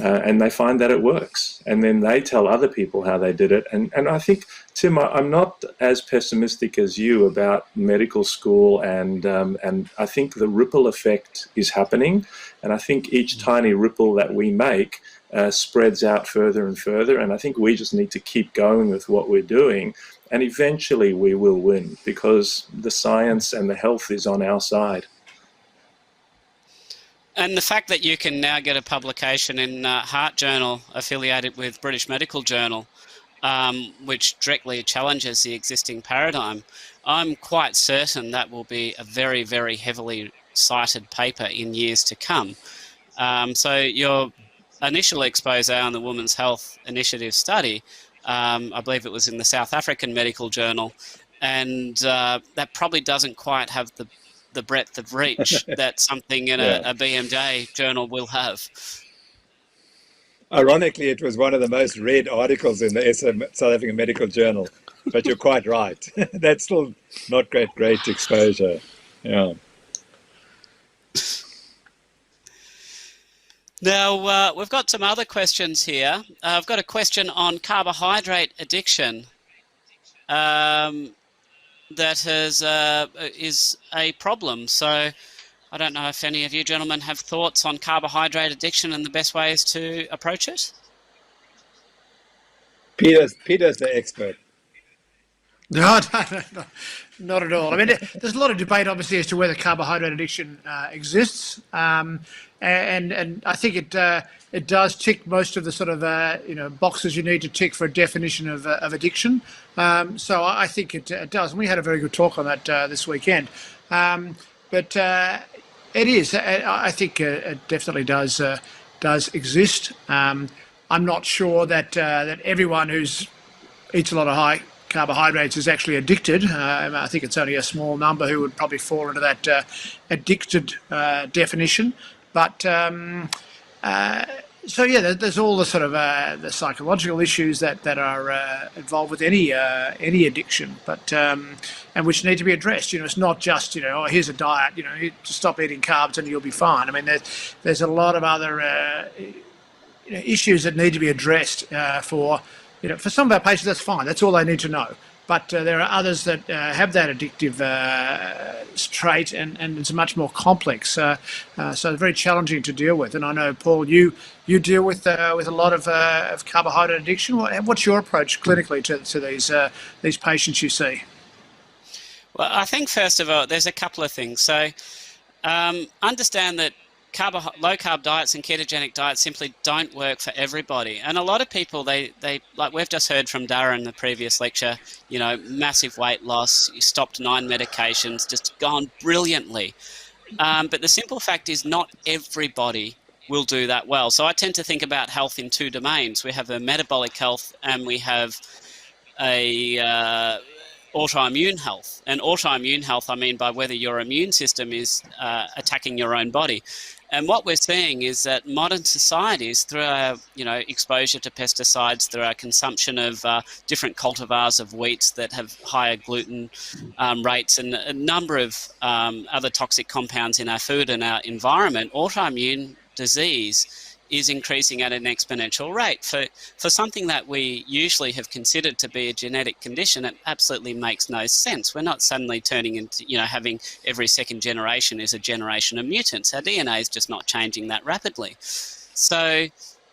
And they find that it works, and then they tell other people how they did it. And I think, Tim, I'm not as pessimistic as you about medical school, and I think the ripple effect is happening, and I think each tiny ripple that we make spreads out further and further, and I think we just need to keep going with what we're doing, and eventually we will win, because the science and the health is on our side. And the fact that you can now get a publication in Heart Journal affiliated with British Medical Journal, which directly challenges the existing paradigm, I'm quite certain that will be a very, very heavily cited paper in years to come. So your initial expose on the Women's Health Initiative study, I believe it was in the South African Medical Journal, and that probably doesn't quite have the breadth of reach that something in a BMJ journal will have. Ironically, it was one of the most read articles in the South African Medical Journal, but you're quite right. That's still not great exposure. Yeah. Now, we've got some other questions here. I've got a question on carbohydrate addiction. That is a problem. So I don't know if any of you gentlemen have thoughts on carbohydrate addiction and the best ways to approach it. Peter's the expert. No, not at all. I mean, there's a lot of debate, obviously, as to whether carbohydrate addiction exists, and I think it does tick most of the sort of boxes you need to tick for a definition of addiction. So I think it does. And we had a very good talk on that this weekend. But it is. I think it definitely does exist. I'm not sure that everyone who eats a lot of high carbohydrates is actually addicted. I think it's only a small number who would probably fall into that addicted definition. But so yeah, there's all the sort of the psychological issues that are involved with any addiction, but and which need to be addressed. It's not just oh, here's a diet. Just stop eating carbs and you'll be fine. I mean, there's a lot of other issues that need to be addressed for. For some of our patients, that's fine. That's all they need to know. But there are others that have that addictive trait, and it's much more complex. So very challenging to deal with. And I know, Paul, you deal with a lot of carbohydrate addiction. What's your approach clinically to these patients you see? Well, I think first of all, there's a couple of things. So understand that low-carb diets and ketogenic diets simply don't work for everybody. And a lot of people, they like we've just heard from Doron in the previous lecture, massive weight loss, you stopped 9 medications, just gone brilliantly. But the simple fact is not everybody will do that well. So I tend to think about health in 2 domains. We have a metabolic health and we have a autoimmune health. And autoimmune health, I mean by whether your immune system is attacking your own body. And what we're seeing is that modern societies, through our exposure to pesticides, through our consumption of different cultivars of wheats that have higher gluten rates, and a number of other toxic compounds in our food and our environment, autoimmune disease is increasing at an exponential rate. For something that we usually have considered to be a genetic condition, it absolutely makes no sense. We're not suddenly turning into, having every second generation is a generation of mutants. Our DNA is just not changing that rapidly. So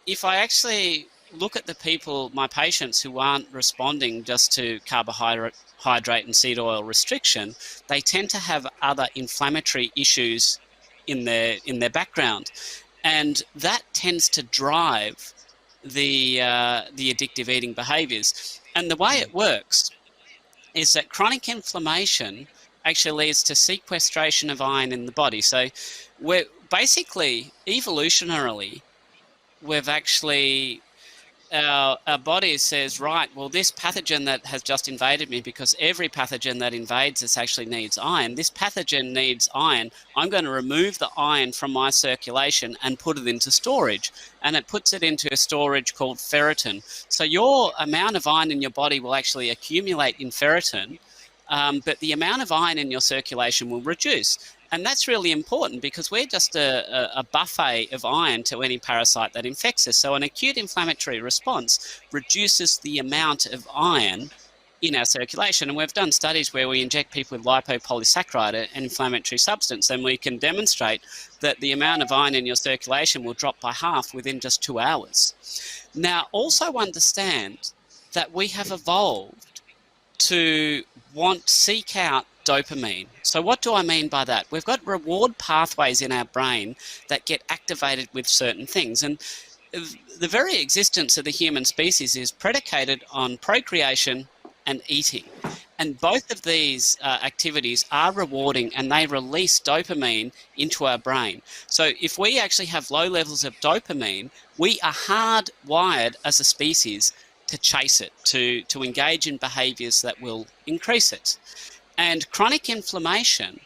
if I actually look at the people, my patients who aren't responding just to carbohydrate and seed oil restriction, they tend to have other inflammatory issues in their background. And that tends to drive the addictive eating behaviors. And the way it works is that chronic inflammation actually leads to sequestration of iron in the body. So we're basically, evolutionarily, we've actually, our body says, right, well, this pathogen that has just invaded me, because every pathogen that invades us actually needs iron, this pathogen needs iron, I'm going to remove the iron from my circulation and put it into storage. And it puts it into a storage called ferritin. So your amount of iron in your body will actually accumulate in ferritin, but the amount of iron in your circulation will reduce. And that's really important because we're just a buffet of iron to any parasite that infects us. So an acute inflammatory response reduces the amount of iron in our circulation. And we've done studies where we inject people with lipopolysaccharide, an inflammatory substance, and we can demonstrate that the amount of iron in your circulation will drop by half within just 2 hours. Now, also understand that we have evolved to seek out dopamine. So what do I mean by that? We've got reward pathways in our brain that get activated with certain things. And the very existence of the human species is predicated on procreation and eating. And both of these activities are rewarding, and they release dopamine into our brain. So if we actually have low levels of dopamine, we are hardwired as a species to chase it, to engage in behaviors that will increase it. And chronic inflammation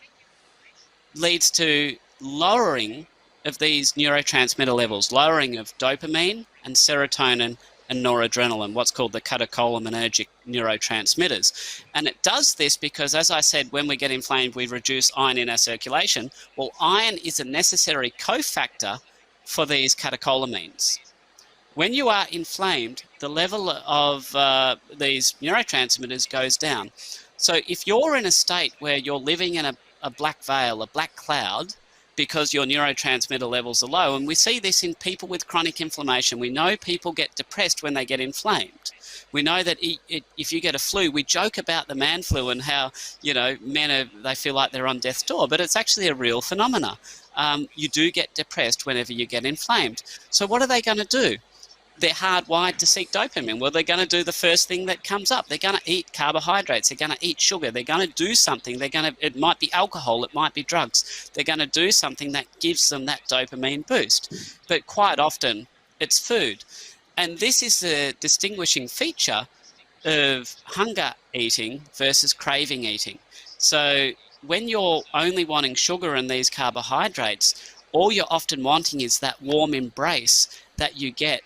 leads to lowering of these neurotransmitter levels, lowering of dopamine and serotonin and noradrenaline, what's called the catecholaminergic neurotransmitters. And it does this because, as I said, when we get inflamed, we reduce iron in our circulation. Well, iron is a necessary cofactor for these catecholamines. When you are inflamed, the level of these neurotransmitters goes down. So if you're in a state where you're living in a black veil, a black cloud, because your neurotransmitter levels are low, and we see this in people with chronic inflammation. We know people get depressed when they get inflamed. We know that if you get a flu, we joke about the man flu and how, men they feel like they're on death's door, but it's actually a real phenomena. You do get depressed whenever you get inflamed. So what are they going to do? They're hardwired to seek dopamine. Well, they're going to do the first thing that comes up. They're going to eat carbohydrates. They're going to eat sugar. They're going to do something. It might be alcohol. It might be drugs. They're going to do something that gives them that dopamine boost. But quite often, it's food. And this is the distinguishing feature of hunger eating versus craving eating. So when you're only wanting sugar and these carbohydrates, all you're often wanting is that warm embrace that you get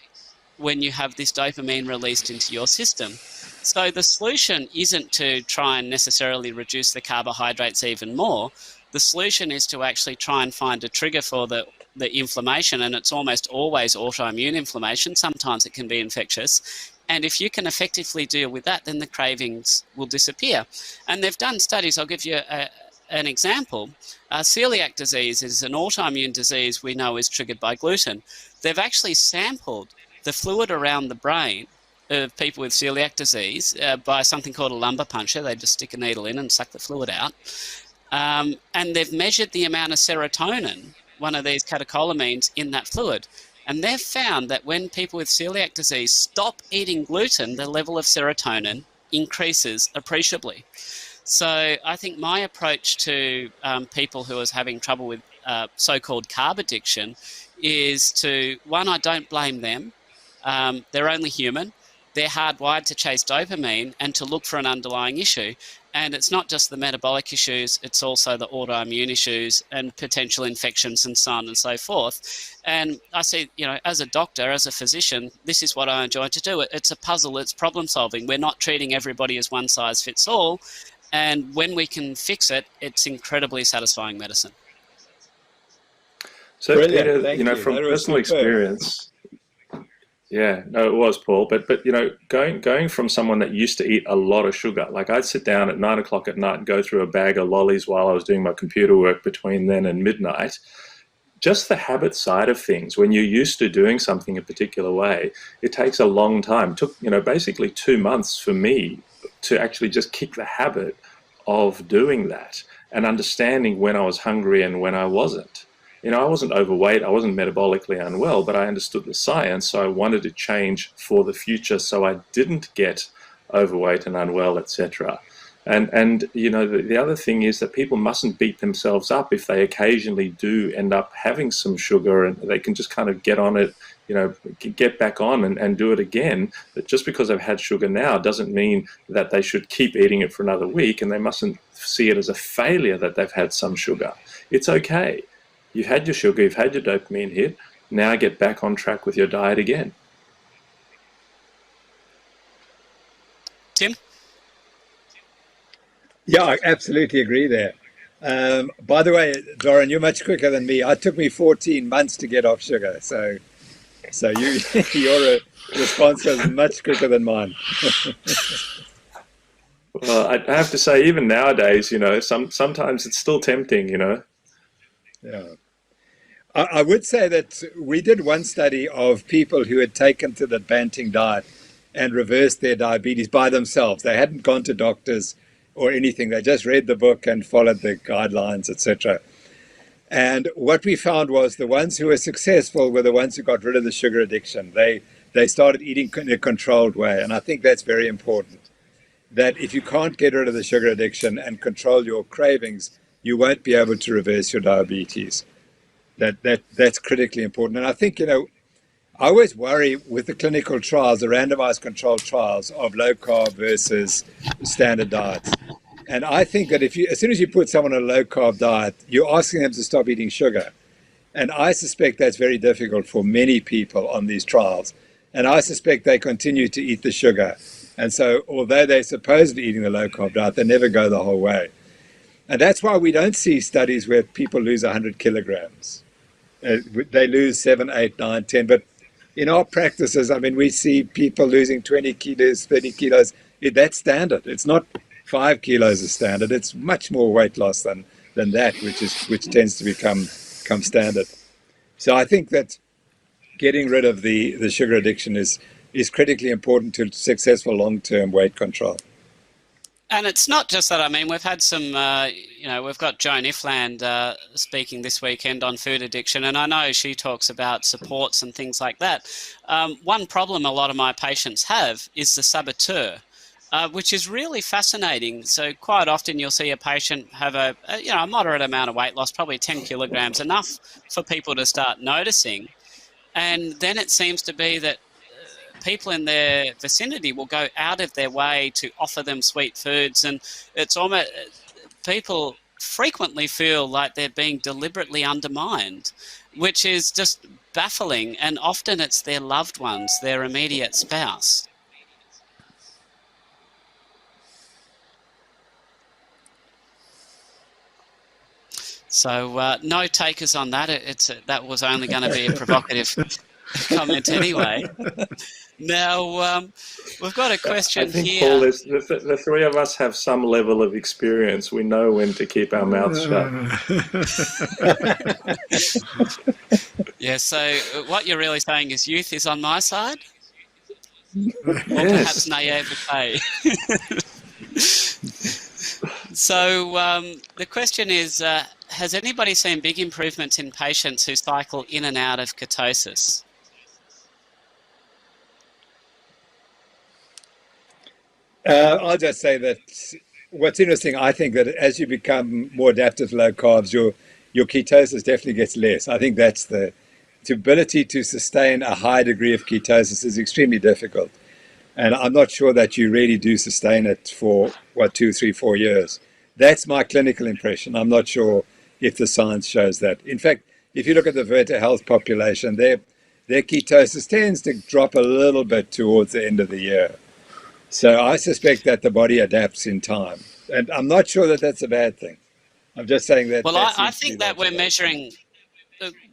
when you have this dopamine released into your system. So the solution isn't to try and necessarily reduce the carbohydrates even more. The solution is to actually try and find a trigger for the inflammation, and it's almost always autoimmune inflammation. Sometimes it can be infectious. And if you can effectively deal with that, then the cravings will disappear. And they've done studies. I'll give you an example. Celiac disease is an autoimmune disease we know is triggered by gluten. They've actually sampled the fluid around the brain of people with celiac disease by something called a lumbar puncture. They just stick a needle in and suck the fluid out. And they've measured the amount of serotonin, one of these catecholamines, in that fluid. And they've found that when people with celiac disease stop eating gluten, the level of serotonin increases appreciably. So I think my approach to people who are having trouble with so-called carb addiction is to, one, I don't blame them. They're only human. They're hardwired to chase dopamine and to look for an underlying issue. And it's not just the metabolic issues, it's also the autoimmune issues and potential infections and so on and so forth. And I see, as a doctor, as a physician, this is what I enjoy to do. It's a puzzle, it's problem solving. We're not treating everybody as one size fits all. And when we can fix it, it's incredibly satisfying medicine. So, Brilliant. Peter, from personal experience, yeah, no, it was, Paul. But going from someone that used to eat a lot of sugar, like I'd sit down at 9 o'clock at night and go through a bag of lollies while I was doing my computer work between then and midnight. Just the habit side of things, when you're used to doing something a particular way, it takes a long time. It took, basically 2 months for me to actually just kick the habit of doing that and understanding when I was hungry and when I wasn't. I wasn't overweight, I wasn't metabolically unwell, but I understood the science, so I wanted to change for the future so I didn't get overweight and unwell, etc. And the other thing is that people mustn't beat themselves up if they occasionally do end up having some sugar, and they can just kind of get on it, get back on and do it again. But just because they've had sugar now doesn't mean that they should keep eating it for another week, and they mustn't see it as a failure that they've had some sugar. It's okay. You've had your sugar, you've had your dopamine hit, now get back on track with your diet again. Tim? Yeah, I absolutely agree there. By the way, Doron, you're much quicker than me. It took me 14 months to get off sugar. So your response was much quicker than mine. Well, I have to say, even nowadays, sometimes it's still tempting, Yeah. I would say that we did one study of people who had taken to the Banting diet and reversed their diabetes by themselves. They hadn't gone to doctors or anything. They just read the book and followed the guidelines, etc. And what we found was the ones who were successful were the ones who got rid of the sugar addiction. They started eating in a controlled way. And I think that's very important, that if you can't get rid of the sugar addiction and control your cravings, you won't be able to reverse your diabetes. That's critically important. And I think, I always worry with the clinical trials, the randomized controlled trials of low carb versus standard diets. And I think that as soon as you put someone on a low carb diet, you're asking them to stop eating sugar. And I suspect that's very difficult for many people on these trials. And I suspect they continue to eat the sugar. And so although they're supposedly eating the low carb diet, they never go the whole way. And that's why we don't see studies where people lose 100 kilograms. They lose 7, 8, 9, 10. But in our practices, we see people losing 20 kilos, 30 kilos. That's standard. It's not 5 kilos is standard. It's much more weight loss than that, which tends to become standard. So I think that getting rid of the sugar addiction is critically important to successful long-term weight control. And it's not just that. We've had some, we've got Joan Ifland speaking this weekend on food addiction, and I know she talks about supports and things like that. One problem a lot of my patients have is the saboteur, which is really fascinating. So quite often you'll see a patient have a moderate amount of weight loss, probably 10 kilograms, enough for people to start noticing. And then it seems to be that people in their vicinity will go out of their way to offer them sweet foods, and it's almost, people frequently feel like they're being deliberately undermined, which is just baffling. And often it's their loved ones, their immediate spouse. So no takers on that. That was only going to be a provocative comment anyway. Now, we've got a question I think, here. Paul, the three of us have some level of experience. We know when to keep our mouths shut. Yeah, so what you're really saying is youth is on my side? Or Yes. perhaps naivete? So the question is, has anybody seen big improvements in patients who cycle in and out of ketosis? I'll just say that what's interesting, I think that as you become more adaptive to low carbs, your ketosis definitely gets less. I think that's the ability to sustain a high degree of ketosis is extremely difficult. And I'm not sure that you really do sustain it for, 2, 3, 4 years. That's my clinical impression. I'm not sure if the science shows that. In fact, if you look at the Virta Health population, their ketosis tends to drop a little bit towards the end of the year. So I suspect that the body adapts in time. And I'm not sure that that's a bad thing. I'm just saying that... Well, I think that we're measuring...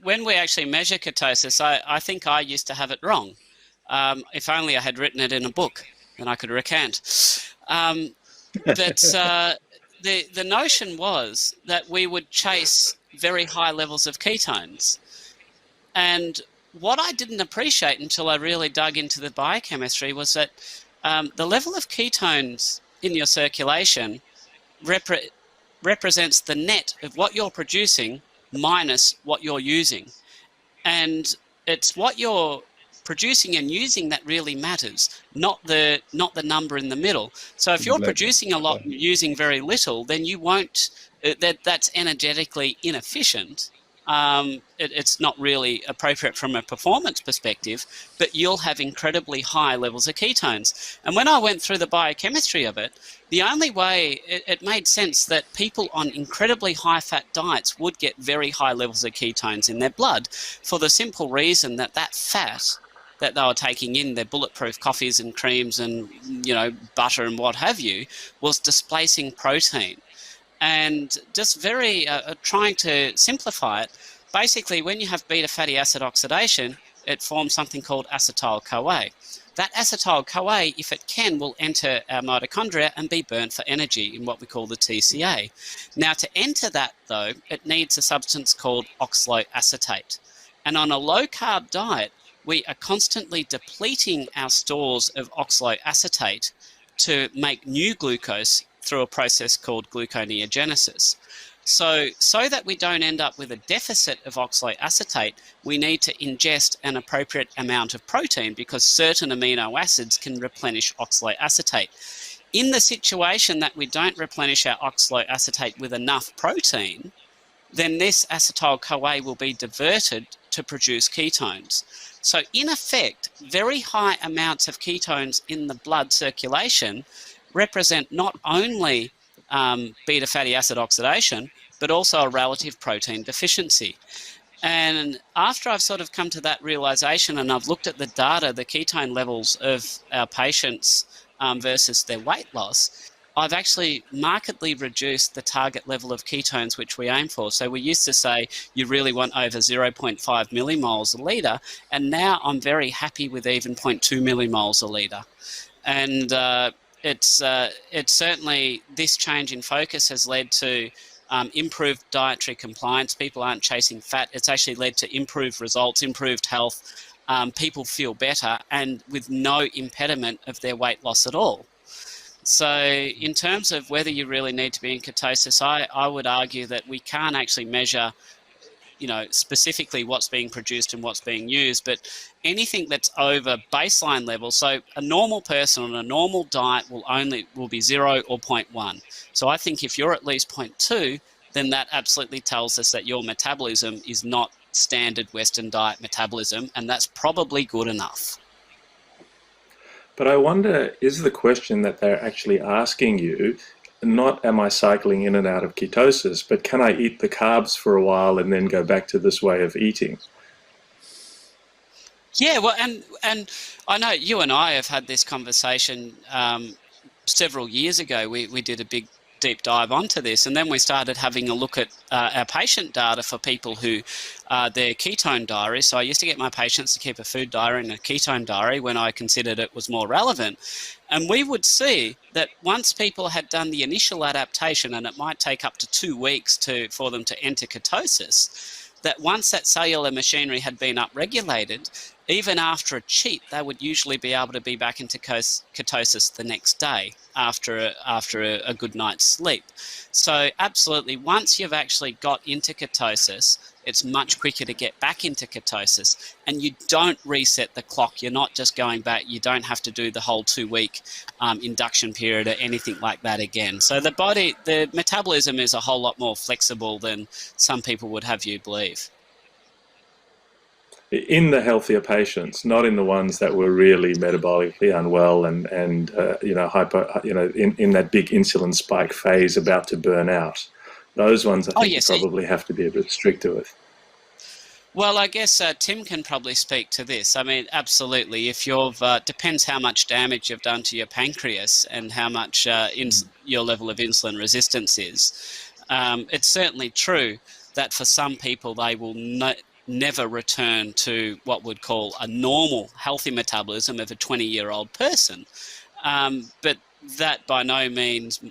When we actually measure ketosis, I think I used to have it wrong. If only I had written it in a book, then I could recant. But the notion was that we would chase very high levels of ketones. And what I didn't appreciate until I really dug into the biochemistry was that the level of ketones in your circulation represents the net of what you're producing minus what you're using. And it's what you're producing and using that really matters, not the number in the middle. So if you're producing a lot and using very little, then you won't, that's energetically inefficient. It's not really appropriate from a performance perspective, but you'll have incredibly high levels of ketones. And when I went through the biochemistry of it, the only way it made sense that people on incredibly high fat diets would get very high levels of ketones in their blood, for the simple reason that that fat that they were taking in, their bulletproof coffees and creams and, you know, butter and what have you, was displacing protein. And just very trying to simplify it, basically when you have beta fatty acid oxidation, it forms something called acetyl-CoA. That acetyl-CoA, if it can, will enter our mitochondria and be burnt for energy in what we call the TCA. Now, to enter that, though, it needs a substance called oxaloacetate. And on a low-carb diet, we are constantly depleting our stores of oxaloacetate to make new glucose through a process called gluconeogenesis. So that we don't end up with a deficit of oxaloacetate, we need to ingest an appropriate amount of protein, because certain amino acids can replenish oxaloacetate. In the situation that we don't replenish our oxaloacetate with enough protein, then this acetyl-CoA will be diverted to produce ketones. So in effect, very high amounts of ketones in the blood circulation represent not only beta fatty acid oxidation, but also a relative protein deficiency. And after I've sort of come to that realization and I've looked at the data, the ketone levels of our patients versus their weight loss, I've actually markedly reduced the target level of ketones which we aim for. So we used to say you really want over 0.5 millimoles a litre, and now I'm very happy with even 0.2 millimoles a litre. And it's certainly, this change in focus has led to improved dietary compliance. People aren't chasing fat. It's actually led to improved results, improved health. People feel better and with no impediment of their weight loss at all. So in terms of whether you really need to be in ketosis, I would argue that we can't actually measure, you know, specifically what's being produced and what's being used, but anything that's over baseline level. So a normal person on a normal diet will be 0 or 0.1. So I think if you're at least 0.2, then that absolutely tells us that your metabolism is not standard Western diet metabolism, and that's probably good enough. But I wonder, is the question that they're actually asking you, not am I cycling in and out of ketosis, but can I eat the carbs for a while and then go back to this way of eating? Yeah, well, and I know you and I have had this conversation several years ago. We did a big deep dive onto this, and then we started having a look at our patient data for people who their ketone diary. So I used to get my patients to keep a food diary and a ketone diary when I considered it was more relevant. And we would see that once people had done the initial adaptation, and it might take up to 2 weeks for them to enter ketosis, that once that cellular machinery had been upregulated, even after a cheat, they would usually be able to be back into ketosis the next day after a good night's sleep. So absolutely, once you've actually got into ketosis, it's much quicker to get back into ketosis, and you don't reset the clock. You're not just going back. You don't have to do the whole 2-week induction period or anything like that again. So the metabolism is a whole lot more flexible than some people would have you believe. In the healthier patients, not in the ones that were really metabolically unwell and in that big insulin spike phase about to burn out. Those ones I think you probably have to be a bit stricter with. Well, I guess Tim can probably speak to this. I mean, absolutely. If you've depends how much damage you've done to your pancreas and how much your level of insulin resistance is. It's certainly true that for some people they will never return to what we'd call a normal, healthy metabolism of a 20-year-old person. But that by no means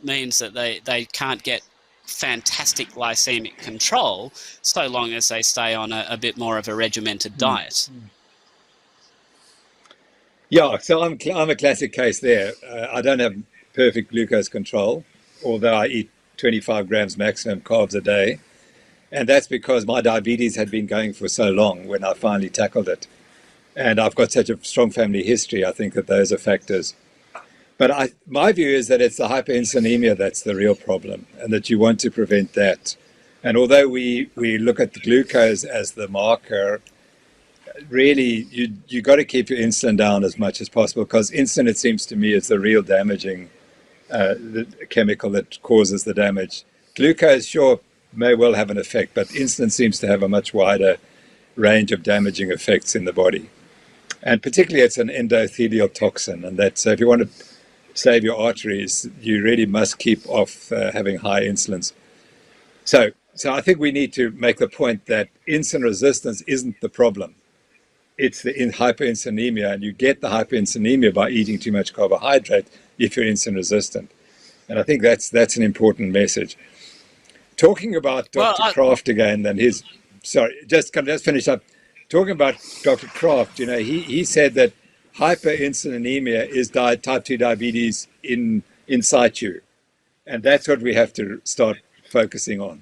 means that they can't get fantastic glycemic control so long as they stay on a bit more of a regimented diet. Yeah, so I'm a classic case there. I don't have perfect glucose control, although I eat 25 grams maximum carbs a day. And that's because my diabetes had been going for so long when I finally tackled it. And I've got such a strong family history, I think that those are factors. But my view is that it's the hyperinsulinemia that's the real problem, and that you want to prevent that. And although we look at the glucose as the marker, really you got to keep your insulin down as much as possible, because insulin, it seems to me, is the real damaging the chemical that causes the damage. Glucose, sure, may well have an effect, but insulin seems to have a much wider range of damaging effects in the body. And particularly it's an endothelial toxin, and that, so if you want to save your arteries, you really must keep off having high insulins. So I think we need to make the point that insulin resistance isn't the problem. It's the hyperinsulinemia, and you get the hyperinsulinemia by eating too much carbohydrate if you're insulin resistant. And I think that's an important message. Talking about Dr. Kraft again, and his, sorry, just can I just finish up? Talking about Dr. Kraft, he said that hyperinsulinemia is type 2 diabetes in situ. And that's what we have to start focusing on.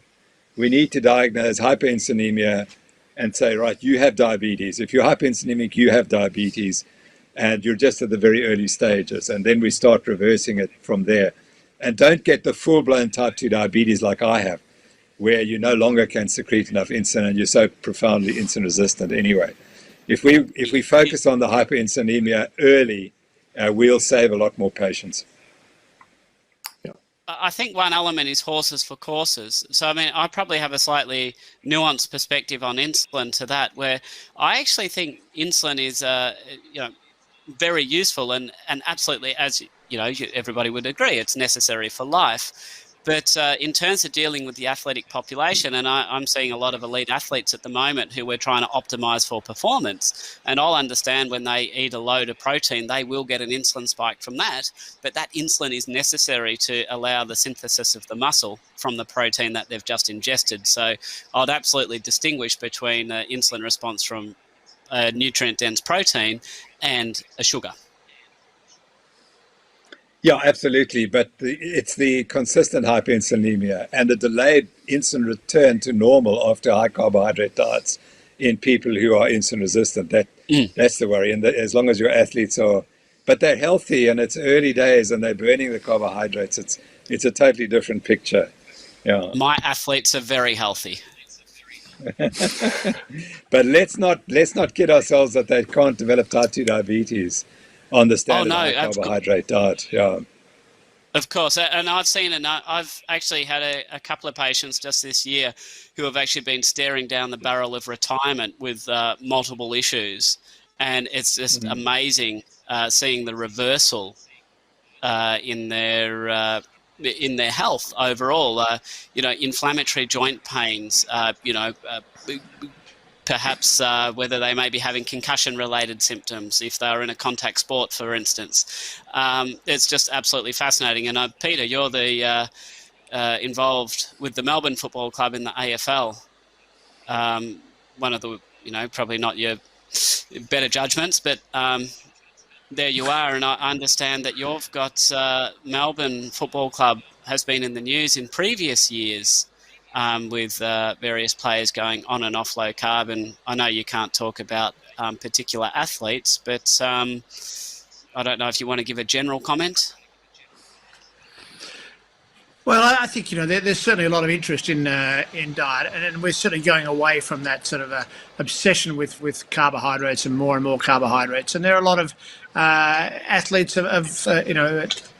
We need to diagnose hyperinsulinemia and say, right, you have diabetes. If you're hyperinsulinic, you have diabetes, and you're just at the very early stages. And then we start reversing it from there. And don't get the full-blown type 2 diabetes like I have, where you no longer can secrete enough insulin and you're so profoundly insulin resistant anyway. If we focus on the hyperinsulinemia early, we'll save a lot more patients. I think one element is horses for courses. So, I mean, I probably have a slightly nuanced perspective on insulin to that, where I actually think insulin is, very useful and absolutely, as everybody would agree, it's necessary for life. But in terms of dealing with the athletic population, and I'm seeing a lot of elite athletes at the moment who we're trying to optimize for performance, and I'll understand when they eat a load of protein, they will get an insulin spike from that, but that insulin is necessary to allow the synthesis of the muscle from the protein that they've just ingested. So I'd absolutely distinguish between insulin response from a nutrient-dense protein and a sugar. Yeah, absolutely. But it's the consistent hyperinsulinemia and the delayed insulin return to normal after high carbohydrate diets in people who are insulin resistant. That's the worry. And as long as your athletes are, but they're healthy and it's early days and they're burning the carbohydrates, it's a totally different picture. Yeah. My athletes are very healthy. But let's not kid ourselves that they can't develop type 2 diabetes on the standard high carbohydrate diet. Yeah. Of course, and I've actually had a couple of patients just this year who have actually been staring down the barrel of retirement with multiple issues, and it's just amazing seeing the reversal in their health overall. Inflammatory joint pains. Perhaps whether they may be having concussion-related symptoms if they're in a contact sport, for instance. It's just absolutely fascinating. And Peter, you're the involved with the Melbourne Football Club in the AFL. One of the, probably not your better judgments, but there you are. And I understand that you've got Melbourne Football Club has been in the news in previous years with various players going on and off low carb. And I know you can't talk about particular athletes, but I don't know if you want to give a general comment. Well, I think, there's certainly a lot of interest in diet, and we're sort of going away from that sort of obsession with carbohydrates and more carbohydrates. And there are a lot of athletes of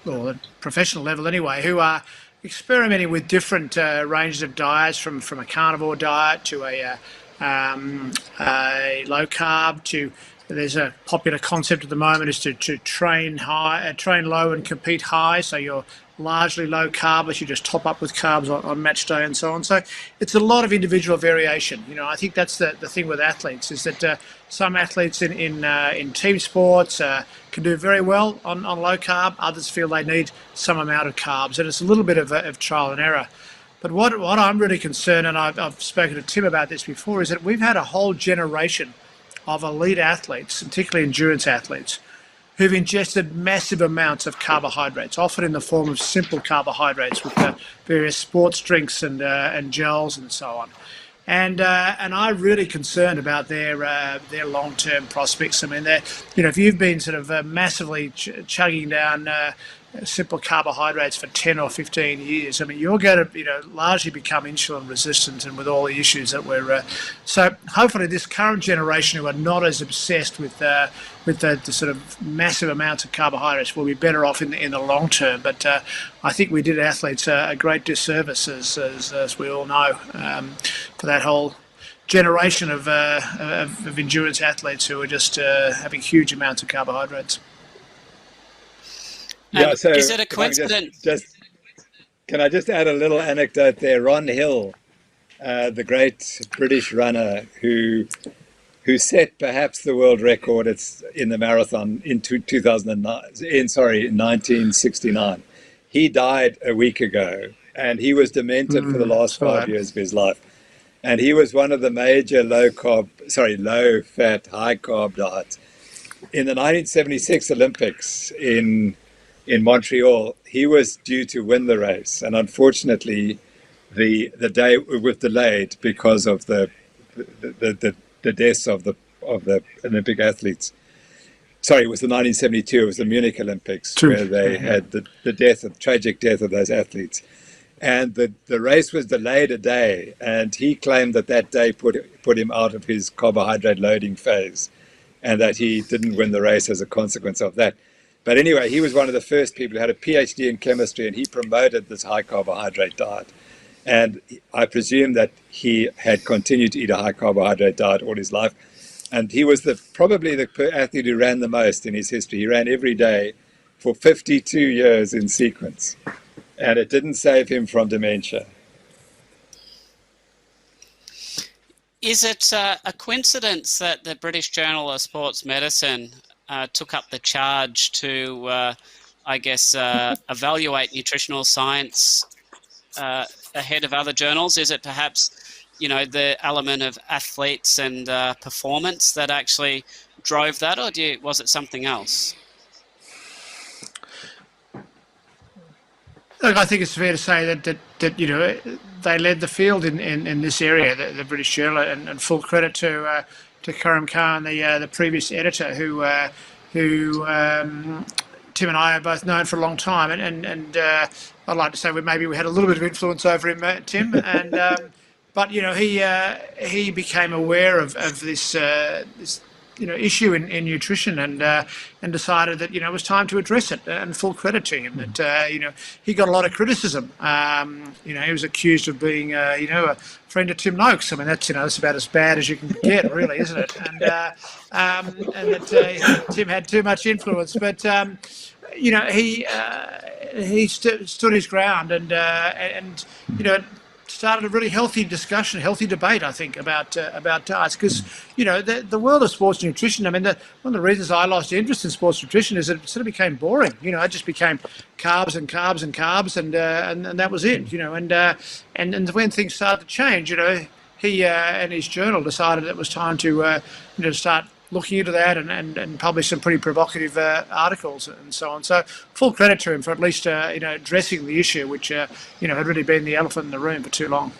or professional level anyway, who are experimenting with different ranges of diets, from a carnivore diet to a low carb to, there's a popular concept at the moment is to train low and compete high. So you're largely low carb, but you just top up with carbs on match day and so on. So it's a lot of individual variation. I think that's the thing with athletes, is that some athletes in team sports can do very well on low carb. Others feel they need some amount of carbs, and it's a little bit of trial and error. But what I'm really concerned, and I've spoken to Tim about this before, is that we've had a whole generation of elite athletes, particularly endurance athletes, who've ingested massive amounts of carbohydrates, often in the form of simple carbohydrates with various sports drinks and gels and so on. And I'm really concerned about their long-term prospects. I mean, if you've been sort of massively chugging down simple carbohydrates for 10 or 15 years, I mean, you're going to largely become insulin resistant, and with all the issues that we're so hopefully this current generation who are not as obsessed with the sort of massive amounts of carbohydrates will be better off in the long term. But I think we did athletes a great disservice, as we all know, for that whole generation of endurance athletes who are just having huge amounts of carbohydrates. Yeah, so is it a coincidence? Can I just add a little anecdote there? Ron Hill, the great British runner who set perhaps the world record in the marathon in 1969. He died a week ago, and he was demented for the last 5 years of his life. And he was one of the major low-fat, high-carb diets. In the 1976 Olympics in Montreal, he was due to win the race, and unfortunately, the day was delayed because of the deaths of the Olympic athletes. Sorry, it was the 1972. It was the Munich Olympics where they had the tragic death of those athletes, and the race was delayed a day. And he claimed that day put him out of his carbohydrate loading phase, and that he didn't win the race as a consequence of that. But anyway, he was one of the first people who had a PhD in chemistry, and he promoted this high carbohydrate diet. And I presume that he had continued to eat a high carbohydrate diet all his life. And he was probably the athlete who ran the most in his history. He ran every day for 52 years in sequence. And it didn't save him from dementia. Is it a coincidence that the British Journal of Sports Medicine took up the charge to, evaluate nutritional science ahead of other journals? Is it perhaps, the element of athletes and performance that actually drove that, or was it something else? Look, I think it's fair to say that they led the field in this area, the British Journal, and full credit to Karim Khan, the previous editor, who Tim and I are both known for a long time, and I'd like to say maybe we had a little bit of influence over him, Tim, and but he became aware of this issue in nutrition, and decided that it was time to address it, and full credit to him that he got a lot of criticism. He was accused of being a friend of Tim Noakes. I mean, that's about as bad as you can get, really, isn't it? And that Tim had too much influence, but he stood his ground, and started a really healthy discussion, healthy debate, I think, about diets, because the world of sports nutrition. I mean, one of the reasons I lost interest in sports nutrition is that it sort of became boring. It just became carbs and carbs and carbs, and that was it. And when things started to change, he and his journal decided it was time to start looking into that and publish some pretty provocative articles and so on. So full credit to him for at least addressing the issue, which had really been the elephant in the room for too long.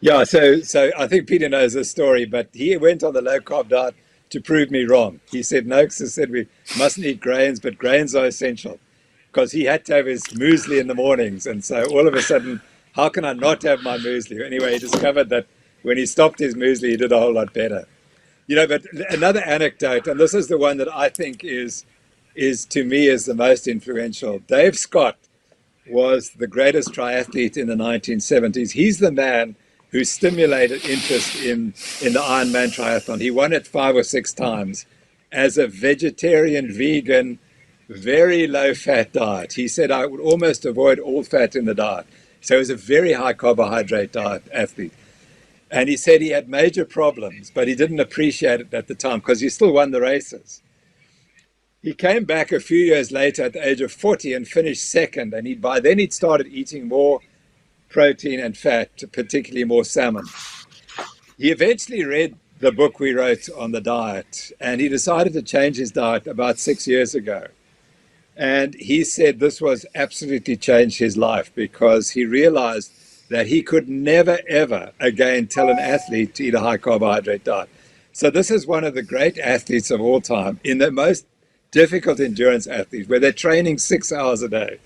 Yeah, so I think Peter knows this story, but he went on the low carb diet to prove me wrong. He said Noakes has said we mustn't eat grains, but grains are essential, because he had to have his muesli in the mornings, and so all of a sudden, how can I not have my muesli? Anyway, he discovered that when he stopped his muesli, he did a whole lot better. But another anecdote, and this is the one that I think is to me is the most influential. Dave Scott was the greatest triathlete in the 1970s. He's the man who stimulated interest in the Ironman triathlon. He won it 5 or 6 times as a vegetarian, vegan, very low-fat diet. He said, I would almost avoid all fat in the diet. So he was a very high carbohydrate diet athlete. And he said he had major problems, but he didn't appreciate it at the time because he still won the races. He came back a few years later at the age of 40 and finished second. And by then he'd started eating more protein and fat, particularly more salmon. He eventually read the book we wrote on the diet, and he decided to change his diet about 6 years ago. And he said this was absolutely changed his life because he realized that he could never, ever again tell an athlete to eat a high carbohydrate diet. So this is one of the great athletes of all time, in the most difficult endurance athletes, where they're training 6 hours a day.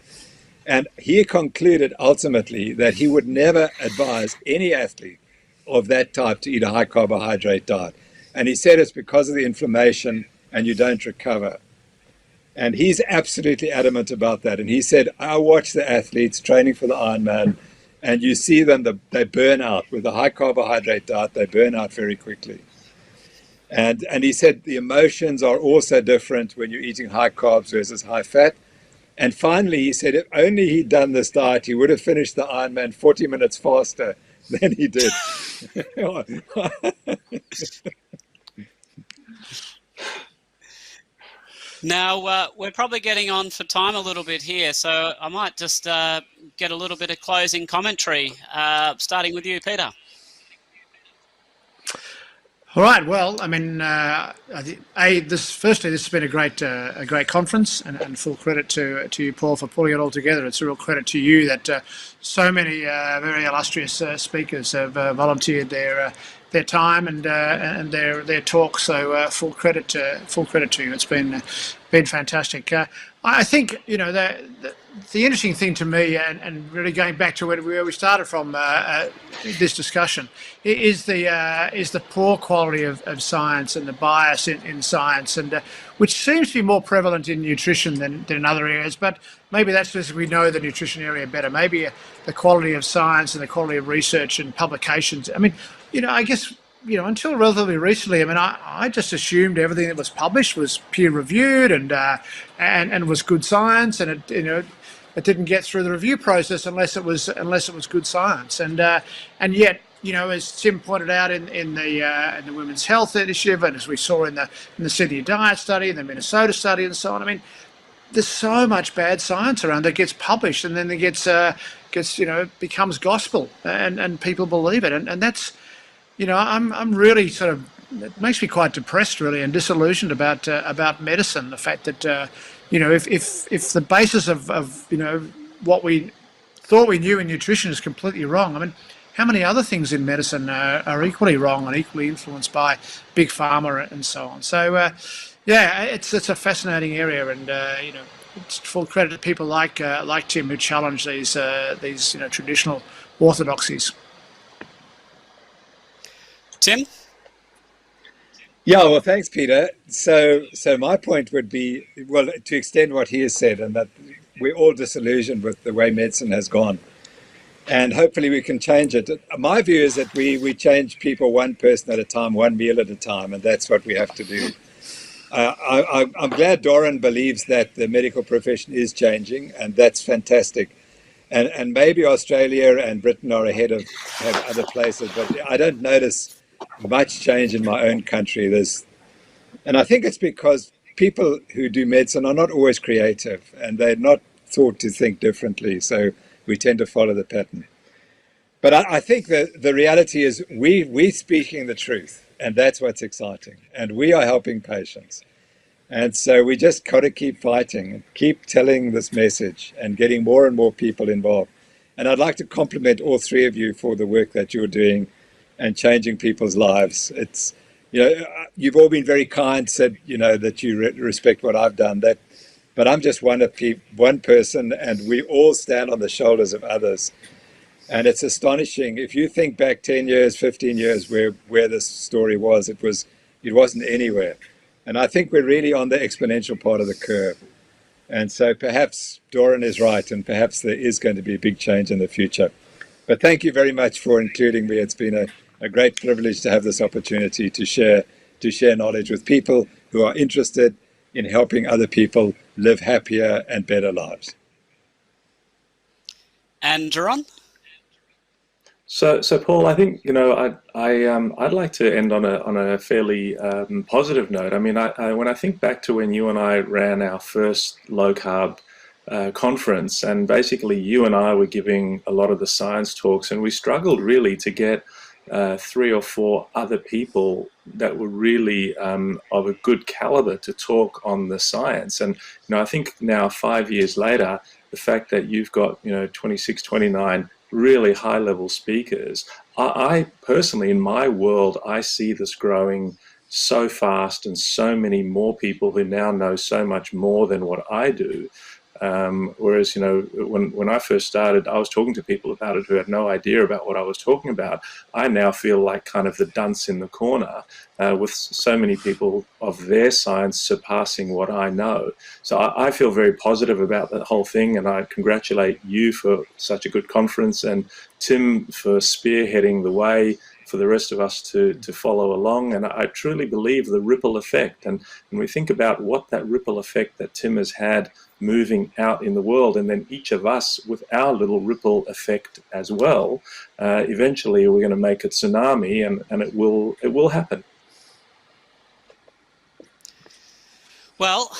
And he concluded ultimately that he would never advise any athlete of that type to eat a high carbohydrate diet. And he said it's because of the inflammation and you don't recover. And he's absolutely adamant about that. And he said, I watch the athletes training for the Ironman, and you see them, they burn out. With a high carbohydrate diet, they burn out very quickly. And he said the emotions are also different when you're eating high carbs versus high fat. And finally, he said if only he'd done this diet, he would have finished the Ironman 40 minutes faster than he did. Now, we're probably getting on for time a little bit here, so I might just get a little bit of closing commentary, starting with you, Peter. All right. Well, I mean, this has been a great conference, and full credit to you, Paul, for pulling it all together. It's a real credit to you that so many very illustrious speakers have volunteered their time and their talk. So full credit to you. It's been fantastic. I think the interesting thing to me, and really going back to where we started from this discussion, is the poor quality of science and the bias in science, and which seems to be more prevalent in nutrition than in other areas. But maybe that's just we know the nutrition area better. Maybe the quality of science and the quality of research and publications. I mean, I guess, until relatively recently, I mean, I just assumed everything that was published was peer reviewed and was good science, and it didn't get through the review process unless it was good science. And yet, as Tim pointed out in the Women's Health Initiative, and as we saw in the Sydney Diet Study and the Minnesota Study and so on, I mean, there's so much bad science around that gets published and then it gets becomes gospel and people believe it, and that's, I'm really it makes me quite depressed, really, and disillusioned about medicine. The fact that if the basis of what we thought we knew in nutrition is completely wrong. I mean, how many other things in medicine are equally wrong and equally influenced by big pharma and so on? So it's a fascinating area, and it's full credit to people like Tim who challenge these traditional orthodoxies. Tim? Yeah, well, thanks, Peter. So my point would be, well, to extend what he has said, and that we're all disillusioned with the way medicine has gone, and hopefully we can change it. My view is that we change people one person at a time, one meal at a time, and that's what we have to do. I'm glad Doron believes that the medical profession is changing, and that's fantastic. And maybe Australia and Britain are ahead of other places, but I don't notice much change in my own country. And I think it's because people who do medicine are not always creative, and they're not taught to think differently, so we tend to follow the pattern. But I think that the reality is we're speaking the truth, and that's what's exciting, and we are helping patients. And so we just got to keep fighting and keep telling this message and getting more and more people involved. And I'd like to compliment all three of you for the work that you're doing and changing people's lives. It's, you've all been very kind, said, that you respect what I've done. But I'm just one person, and we all stand on the shoulders of others. And it's astonishing. If you think back 10 years, 15 years, where this story was, it wasn't anywhere. And I think we're really on the exponential part of the curve. And so perhaps Doron is right, and perhaps there is going to be a big change in the future. But thank you very much for including me. It's been a great privilege to have this opportunity to share knowledge with people who are interested in helping other people live happier and better lives. And Doron? So Paul, I think I'd like to end on a fairly positive note. I mean, when I think back to when you and I ran our first low carb conference, and basically you and I were giving a lot of the science talks, and we struggled really to get 3 or 4 other people were really of a good caliber to talk on the science. And I think now 5 years later, the fact that you've got 26, 29 really high level speakers, I personally, in my world, I see this growing so fast, and so many more people who now know so much more than what I do. Whereas, when I first started, I was talking to people about it who had no idea about what I was talking about. I now feel like kind of the dunce in the corner, with so many people of their science surpassing what I know. So I feel very positive about that whole thing, and I congratulate you for such a good conference, and Tim for spearheading the way for the rest of us to follow along. And I truly believe the ripple effect. And when we think about what that ripple effect that Tim has had moving out in the world, and then each of us with our little ripple effect as well, eventually we're going to make a tsunami, and it will happen. Well,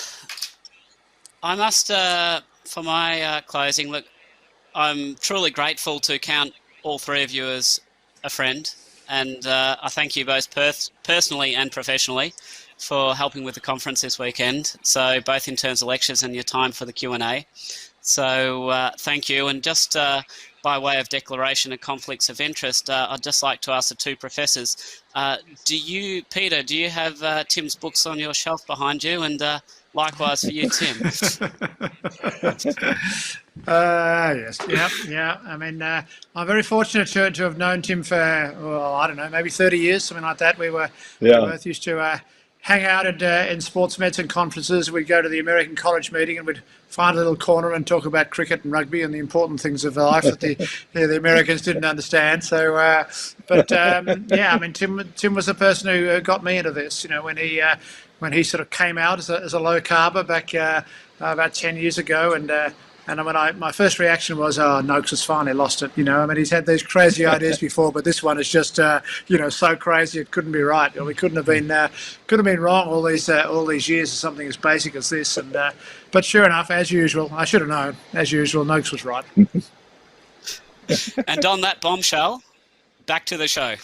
I must, for my closing, look, I'm truly grateful to count all three of you as a friend, and I thank you both personally and professionally for helping with the conference this weekend, so both in terms of lectures and your time for the Q&A. So thank you. And just by way of declaration of conflicts of interest, I'd just like to ask the two professors, Peter, do you have Tim's books on your shelf behind you? And likewise for you, Tim. Yes, yeah. I mean, I'm very fortunate to have known Tim for, well, I don't know, maybe 30 years, something like that. We both used to hang out in sports medicine conferences. We'd go to the American College meeting, and we'd find a little corner and talk about cricket and rugby and the important things of life that the Americans didn't understand. So, yeah, I mean, Tim was the person who got me into this. When he sort of came out as a low carber back about 10 years ago, and when my first reaction was, oh, Noakes has finally lost it. I mean, he's had these crazy ideas before, but this one is just, so crazy it couldn't be right. We couldn't have been wrong all these years for something as basic as this. And but sure enough, as usual, I should have known. As usual, Noakes was right. And on that bombshell, back to the show.